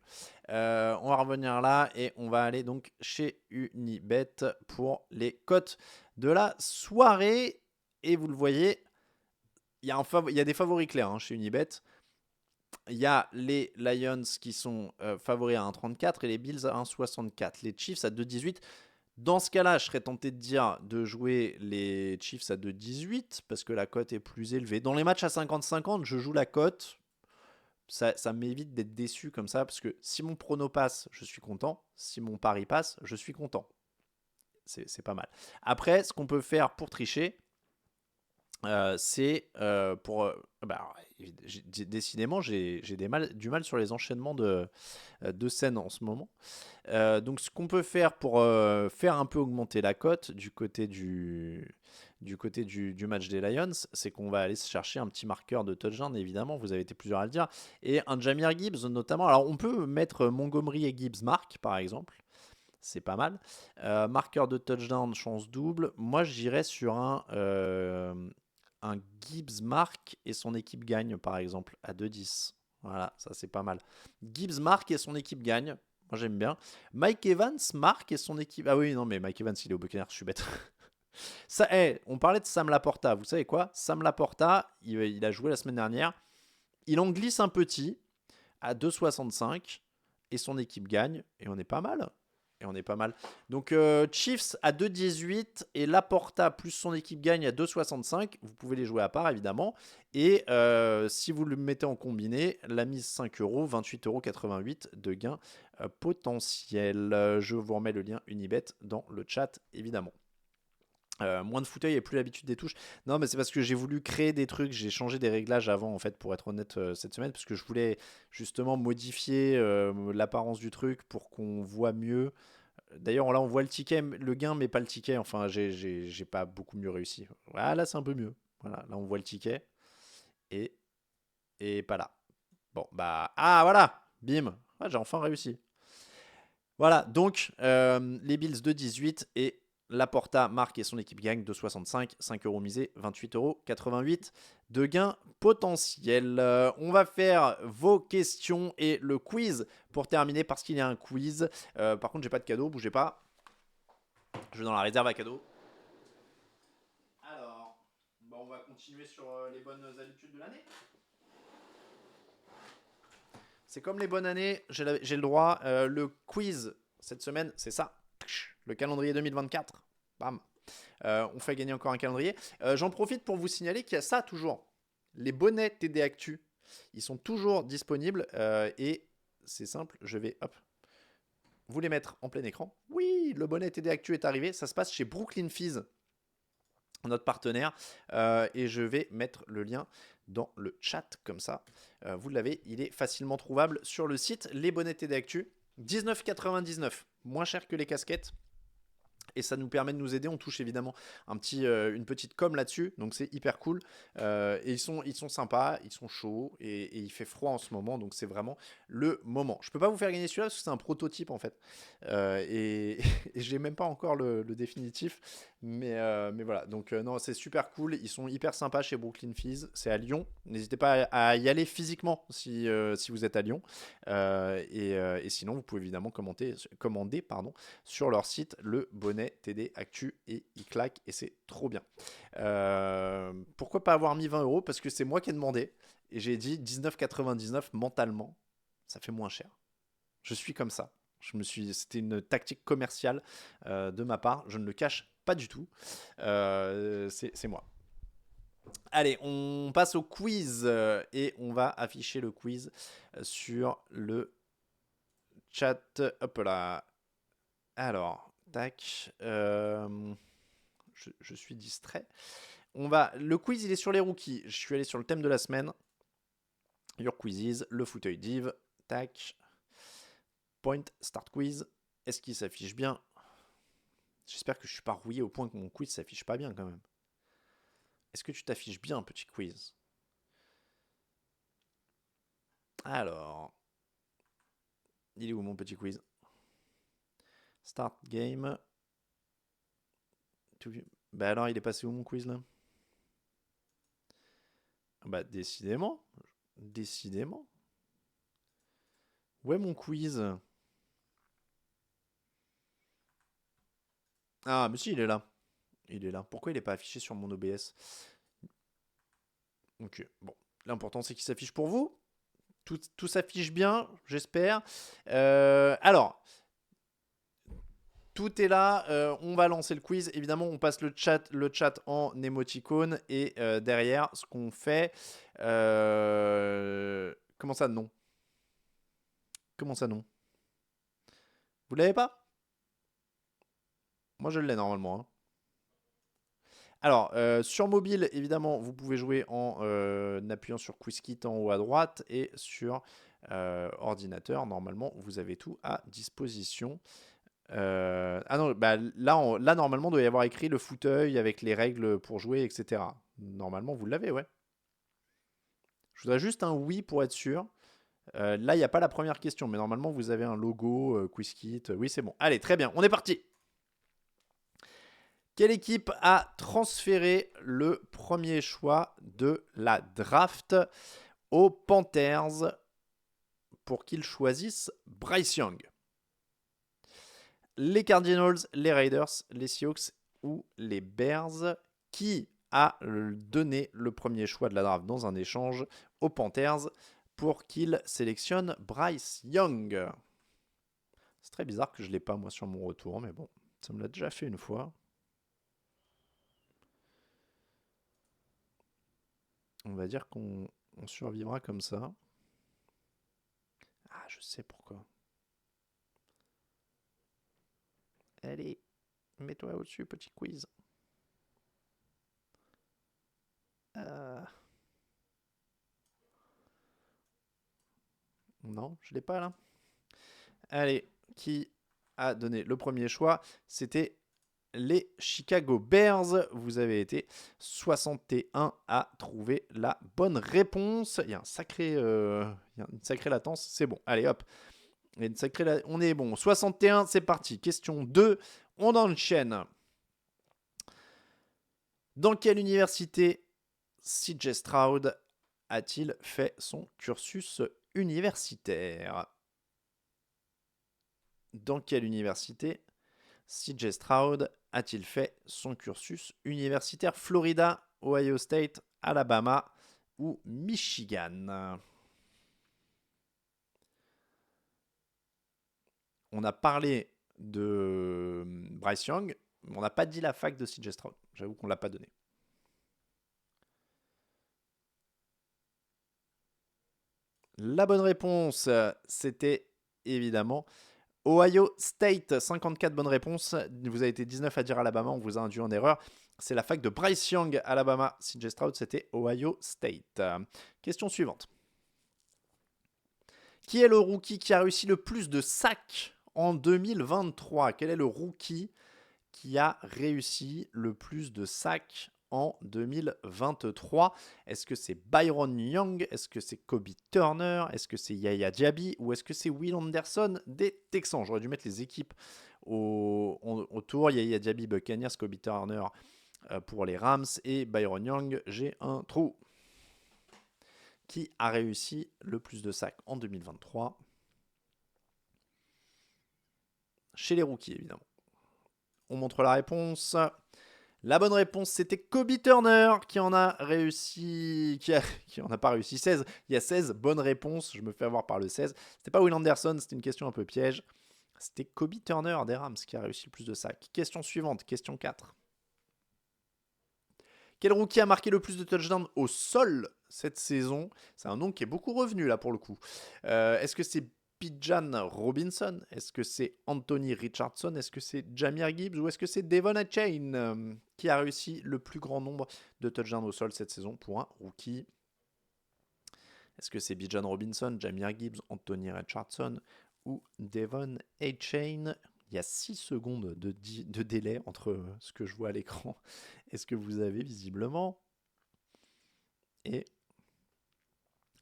S1: On va revenir là et on va aller donc chez Unibet pour les cotes de la soirée. Et vous le voyez, il y a des favoris clairs chez Unibet. Il y a les Lions qui sont favoris à 1,34 et les Bills à 1,64. Les Chiefs à 2,18. Dans ce cas-là, je serais tenté de dire de jouer les Chiefs à 2,18 parce que la cote est plus élevée. Dans les matchs à 50-50, je joue la cote. Ça m'évite d'être déçu comme ça, parce que si mon prono passe, je suis content. Si mon pari passe, je suis content. C'est pas mal. Après, ce qu'on peut faire pour tricher, c'est décidément, j'ai du mal sur les enchaînements de scènes en ce moment. Donc, ce qu'on peut faire pour faire un peu augmenter la cote du côté du match des Lions, c'est qu'on va aller se chercher un petit marqueur de touchdown, évidemment, vous avez été plusieurs à le dire, et un Jahmyr Gibbs notamment. Alors, on peut mettre Montgomery et Gibbs marque, par exemple. C'est pas mal. Marqueur de touchdown, chance double. Moi, j'irais sur un Gibbs marque et son équipe gagne, par exemple, à 2,10. Voilà, ça c'est pas mal. Gibbs marque et son équipe gagne. Moi, j'aime bien. Mike Evans marque et son équipe... Ah oui, non, mais Mike Evans, il est au Buccaneers, je suis bête. Ça, on parlait de Sam Laporta. Vous savez quoi? Sam Laporta, il a joué la semaine dernière. Il en glisse un petit à 2,65 et son équipe gagne. Et on est pas mal. Donc Chiefs à 2,18 et Laporta plus son équipe gagne à 2,65. Vous pouvez les jouer à part, évidemment. Et si vous le mettez en combiné, la mise 5 €, 28,88 € de gain potentiel. Je vous remets le lien Unibet dans le chat, évidemment. Moins de fauteuil et plus l'habitude des touches. Non, mais c'est parce que j'ai voulu créer des trucs. J'ai changé des réglages avant, en fait, pour être honnête, cette semaine, parce que je voulais justement modifier l'apparence du truc pour qu'on voit mieux. D'ailleurs, là, on voit le gain, mais pas le ticket. Enfin, j'ai pas beaucoup mieux réussi. Voilà, là, c'est un peu mieux. Voilà, là, on voit le ticket et pas là. Bon, bah, ah, voilà, bim. Ouais, j'ai enfin réussi. Voilà, donc les Bills de 18 et Laporta marque et son équipe gagne de 65, 5 € misés, 28,88 € de gain potentiel. On va faire vos questions et le quiz pour terminer parce qu'il y a un quiz. Par contre, j'ai pas de cadeau, bougez pas. Je vais dans la réserve à cadeaux. Alors, on va continuer sur les bonnes habitudes de l'année. C'est comme les bonnes années, j'ai le droit. Le quiz cette semaine, c'est ça. Le calendrier 2024. Bam. On fait gagner encore un calendrier. J'en profite pour vous signaler qu'il y a ça toujours. Les bonnets TD Actu. Ils sont toujours disponibles. Et c'est simple, je vais vous les mettre en plein écran. Oui, le bonnet TD Actu est arrivé. Ça se passe chez Brooklyn Fizz, notre partenaire. Et je vais mettre le lien dans le chat comme ça. Vous l'avez, il est facilement trouvable sur le site. Les bonnets TD Actu, 19,99, moins cher que les casquettes. Et ça nous permet de nous aider. On touche évidemment une petite com là-dessus. Donc c'est hyper cool. Et ils sont sympas, ils sont chauds. Et il fait froid en ce moment. Donc c'est vraiment le moment. Je peux pas vous faire gagner celui-là parce que c'est un prototype en fait. Et j'ai même pas encore le définitif. Mais voilà. Donc non, c'est super cool. Ils sont hyper sympas chez Brooklyn Fizz. C'est à Lyon. N'hésitez pas à y aller physiquement si vous êtes à Lyon. Et sinon, vous pouvez évidemment commander sur leur site le bonnet TD Actu et il claque et c'est trop bien. Pourquoi pas avoir mis 20 €? Parce que c'est moi qui ai demandé et j'ai dit 19,99 mentalement, ça fait moins cher. Je suis comme ça. C'était une tactique commerciale de ma part. Je ne le cache pas du tout. C'est moi. Allez, on passe au quiz et on va afficher le quiz sur le chat. Hop là. Alors, tac. Je suis distrait. Le quiz, il est sur les rookies. Je suis allé sur le thème de la semaine. Your quizzes, le fauteuil div. Tac. Point, start quiz. Est-ce qu'il s'affiche bien? J'espère que je suis pas rouillé au point que mon quiz s'affiche pas bien quand même. Est-ce que tu t'affiches bien, petit quiz? Alors. Il est où mon petit quiz? Start game. Bah alors, il est passé où mon quiz là? Bah décidément. Décidément. Où est mon quiz? Ah, mais si, il est là. Il est là. Pourquoi il n'est pas affiché sur mon OBS? Ok, bon. L'important, c'est qu'il s'affiche pour vous. Tout s'affiche bien, j'espère. Alors, tout est là. On va lancer le quiz. Évidemment, on passe le chat en émoticône. Et derrière, ce qu'on fait... Comment ça, non? Comment ça, non? Vous l'avez pas? Moi, je l'ai normalement. Hein. Alors, sur mobile, évidemment, vous pouvez jouer en appuyant sur QuizKit en haut à droite. Et sur ordinateur, normalement, vous avez tout à disposition. Ah non, bah, là, normalement, il doit y avoir écrit le fauteuil avec les règles pour jouer, etc. Normalement, vous l'avez, ouais. Je voudrais juste un oui pour être sûr. Là, il n'y a pas la première question, mais normalement, vous avez un logo, QuizKit. Oui, c'est bon. Allez, très bien, on est parti. Quelle équipe a transféré le premier choix de la draft aux Panthers pour qu'ils choisissent Bryce Young? Les Cardinals, les Raiders, les Seahawks ou les Bears? Qui a donné le premier choix de la draft dans un échange aux Panthers pour qu'ils sélectionnent Bryce Young? C'est très bizarre que je ne l'ai pas moi sur mon retour, mais bon, ça me l'a déjà fait une fois. On va dire qu'on survivra comme ça. Ah, je sais pourquoi. Allez, mets-toi au-dessus, petit quiz. Non, je l'ai pas là. Allez, qui a donné le premier choix? C'était les Chicago Bears. Vous avez été 61 à trouver la bonne réponse. Il y a une sacrée latence. C'est bon. Allez, hop. On est bon. 61, c'est parti. Question 2. On enchaîne. Dans quelle université CJ Stroud a-t-il fait son cursus universitaire? Dans quelle université CJ Stroud a-t-il fait son cursus universitaire? Florida, Ohio State, Alabama ou Michigan? On a parlé de Bryce Young, mais on n'a pas dit la fac de CJ Stroud. J'avoue qu'on ne l'a pas donné. La bonne réponse, c'était évidemment Ohio State. 54 bonnes réponses. Vous avez été 19 à dire Alabama, on vous a induit en erreur. C'est la fac de Bryce Young, Alabama. CJ Stroud, c'était Ohio State. Question suivante. Qui est le rookie qui a réussi le plus de sacs en 2023? Quel est le rookie qui a réussi le plus de sacs en 2023? Est-ce que c'est Byron Young? Est-ce que c'est Kobe Turner? Est-ce que c'est Yaya Diaby? Ou est-ce que c'est Will Anderson des Texans? J'aurais dû mettre les équipes autour. Yaya Diaby, Buccaneers, Kobe Turner pour les Rams et Byron Young, j'ai un trou. Qui a réussi le plus de sacs en 2023? Chez les rookies, évidemment. On montre la réponse. La bonne réponse, c'était Kobe Turner qui en a réussi, qui en a pas réussi 16. Il y a 16 bonnes réponses. Je me fais avoir par le 16. C'était pas Will Anderson, c'était une question un peu piège. C'était Kobe Turner des Rams qui a réussi le plus de sacs. Question suivante, question 4. Quel rookie a marqué le plus de touchdowns au sol cette saison? C'est un nom qui est beaucoup revenu là pour le coup. Est-ce que c'est Bijan Robinson? Est-ce que c'est Anthony Richardson? Est-ce que c'est Jahmyr Gibbs? Ou est-ce que c'est Devon Achane qui a réussi le plus grand nombre de touchdowns au sol cette saison pour un rookie? Est-ce que c'est Bijan Robinson, Jahmyr Gibbs, Anthony Richardson ou Devon Achane? Il y a 6 secondes de délai entre ce que je vois à l'écran et ce que vous avez visiblement. Et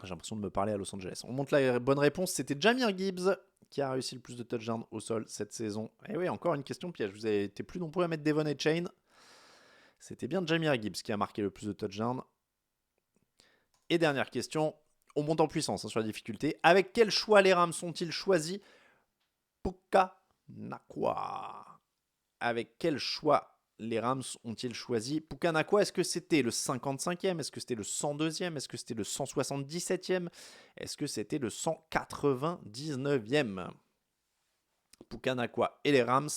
S1: j'ai l'impression de me parler à Los Angeles. On montre la bonne réponse. C'était Jahmyr Gibbs qui a réussi le plus de touchdowns au sol cette saison. Et oui, encore une question piège. Vous avez été plus nombreux à mettre Devon Achane. C'était bien Jahmyr Gibbs qui a marqué le plus de touchdowns. Et dernière question. On monte en puissance sur la difficulté. Avec quel choix les Rams ont-ils choisi Puka Nacua? Avec quel choix les Rams ont-ils choisi Puka Nacua? Est-ce que c'était le 55e? Est-ce que c'était le 102e? Est-ce que c'était le 177e? Est-ce que c'était le 199e? Puka Nacua et les Rams.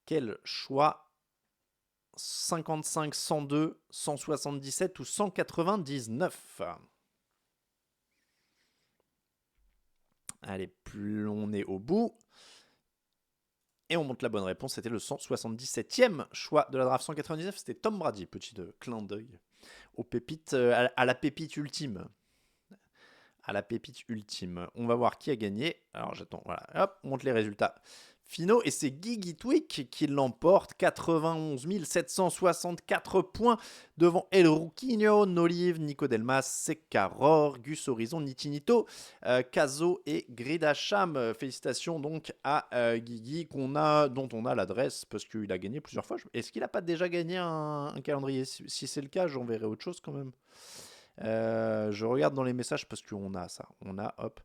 S1: Quel choix? 55, 102, 177 ou 199? Allez, plus on est au bout. Et on montre la bonne réponse, c'était le 177e choix de la draft. 199, c'était Tom Brady. Petit clin d'œil aux pépites, à la pépite ultime. À la pépite ultime. On va voir qui a gagné. Alors j'attends, voilà, hop, on montre les résultats finaux. Et c'est Gigi Twig qui l'emporte. 91 764 points devant El Rouquinho, Nolive, Nico Delmas, Sekaror, Gus Horizon, Nitinito, Kazo et Gridacham. Félicitations donc à Gigi dont on a l'adresse parce qu'il a gagné plusieurs fois. Est-ce qu'il n'a pas déjà gagné un calendrier? Si c'est le cas, j'enverrai autre chose quand même. Je regarde dans les messages parce qu'on a ça. On a, hop.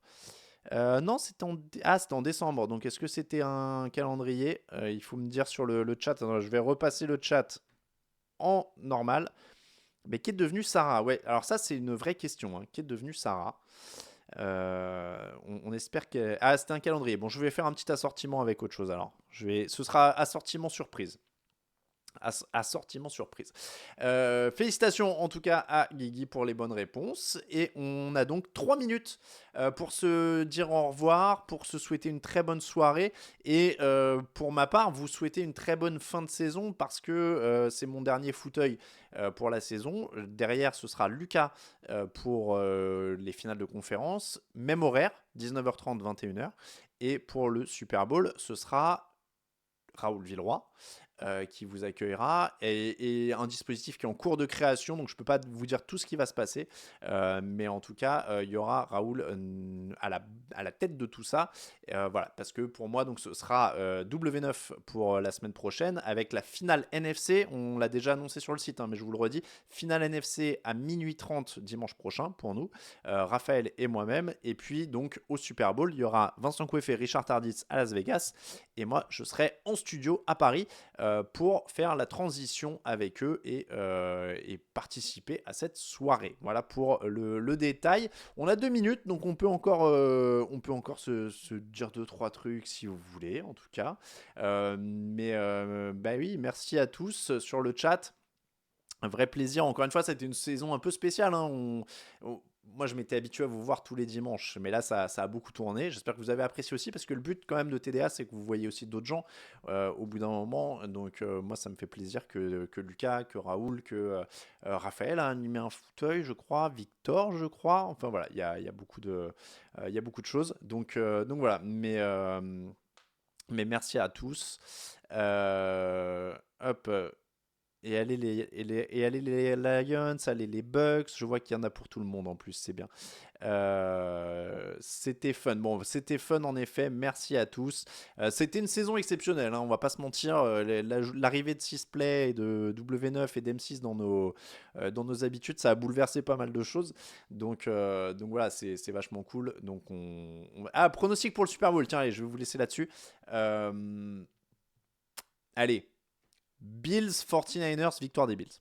S1: Non, c'était en décembre. Donc, est-ce que c'était un calendrier? Il faut me dire sur le chat. Alors, je vais repasser le chat en normal. Mais qui est devenu Sarah? Ouais, alors ça, c'est une vraie question. Qui est devenu Sarah? On espère que... Ah, c'était un calendrier. Bon, je vais faire un petit assortiment avec autre chose alors. Ce sera assortiment surprise. Assortiment surprise. Félicitations en tout cas à Guigui pour les bonnes réponses. Et on a donc 3 minutes pour se dire au revoir, pour se souhaiter une très bonne soirée. Et pour ma part, vous souhaiter une très bonne fin de saison parce que c'est mon dernier fauteuil pour la saison. Derrière, ce sera Lucas pour les finales de conférence. Même horaire, 19h30, 21h. Et pour le Super Bowl, ce sera Raoul Villeroy. Qui vous accueillera et un dispositif qui est en cours de création, donc je peux pas vous dire tout ce qui va se passer, mais en tout cas il y aura Raoul à la tête de tout ça, voilà, parce que pour moi donc ce sera W9 pour la semaine prochaine avec la finale NFC, on l'a déjà annoncé sur le site, mais je vous le redis, finale NFC à minuit 30 dimanche prochain pour nous, Raphaël et moi-même, et puis donc au Super Bowl il y aura Vincent Couef et Richard Tarditz à Las Vegas, et moi je serai en studio à Paris pour faire la transition avec eux et participer à cette soirée. Voilà pour le détail. On a 2 minutes, donc on peut encore se dire 2-3 trucs si vous voulez, en tout cas. Bah oui, merci à tous sur le chat. Un vrai plaisir. Encore une fois, c'était une saison un peu spéciale. Moi, je m'étais habitué à vous voir tous les dimanches, mais là, ça a beaucoup tourné. J'espère que vous avez apprécié aussi, parce que le but quand même de TDA, c'est que vous voyez aussi d'autres gens au bout d'un moment. Donc, moi, ça me fait plaisir que Lucas, que Raoul, que Raphaël a animé un fauteuil, je crois, Victor, je crois. Enfin, voilà, il y a beaucoup de choses. Donc voilà, mais merci à tous. Hop. Allez les Lions, allez les Bucks. Je vois qu'il y en a pour tout le monde en plus, c'est bien. C'était fun. Bon, c'était fun en effet. Merci à tous. C'était une saison exceptionnelle, hein, on va pas se mentir. L'arrivée de Sisplay et de W9 et d'M6 dans nos habitudes, ça a bouleversé pas mal de choses. Donc voilà, c'est vachement cool. Donc Ah, pronostic pour le Super Bowl. Tiens, allez, je vais vous laisser là-dessus. Allez. Bills 49ers, victoire des Bills.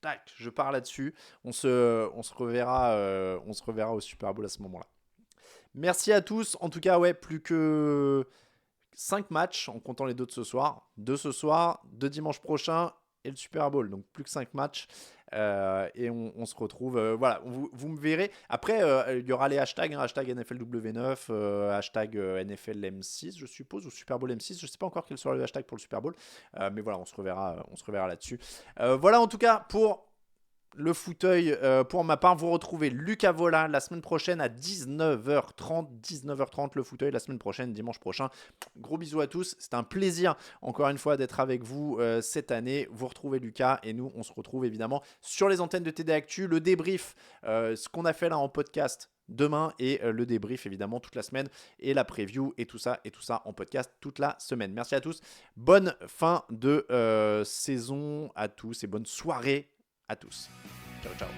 S1: Tac, je pars là-dessus. On se reverra au Super Bowl à ce moment-là. Merci à tous. En tout cas, ouais, plus que 5 matchs en comptant les deux de ce soir. 2 ce soir, 2 dimanche prochain et le Super Bowl. Donc plus que 5 matchs. Et on se retrouve. Voilà, vous me verrez. Après, il y aura les hashtags, hein, hashtag NFLW9, hashtag NFLM6, je suppose, ou Super Bowl M6. Je ne sais pas encore quel sera le hashtag pour le Super Bowl. Mais voilà, on se reverra là-dessus. Voilà en tout cas pour le fauteuil. Pour ma part, vous retrouvez Lucas Vola la semaine prochaine à 19h30 le fauteuil la semaine prochaine, dimanche prochain. Gros bisous à tous, c'est un plaisir encore une fois d'être avec vous cette année. Vous retrouvez Lucas et nous on se retrouve évidemment sur les antennes de TD Actu, le débrief, ce qu'on a fait là en podcast demain et le débrief évidemment toute la semaine et la preview et tout ça en podcast toute la semaine. Merci à tous, bonne fin de saison à tous et bonne soirée à tous. Ciao, ciao.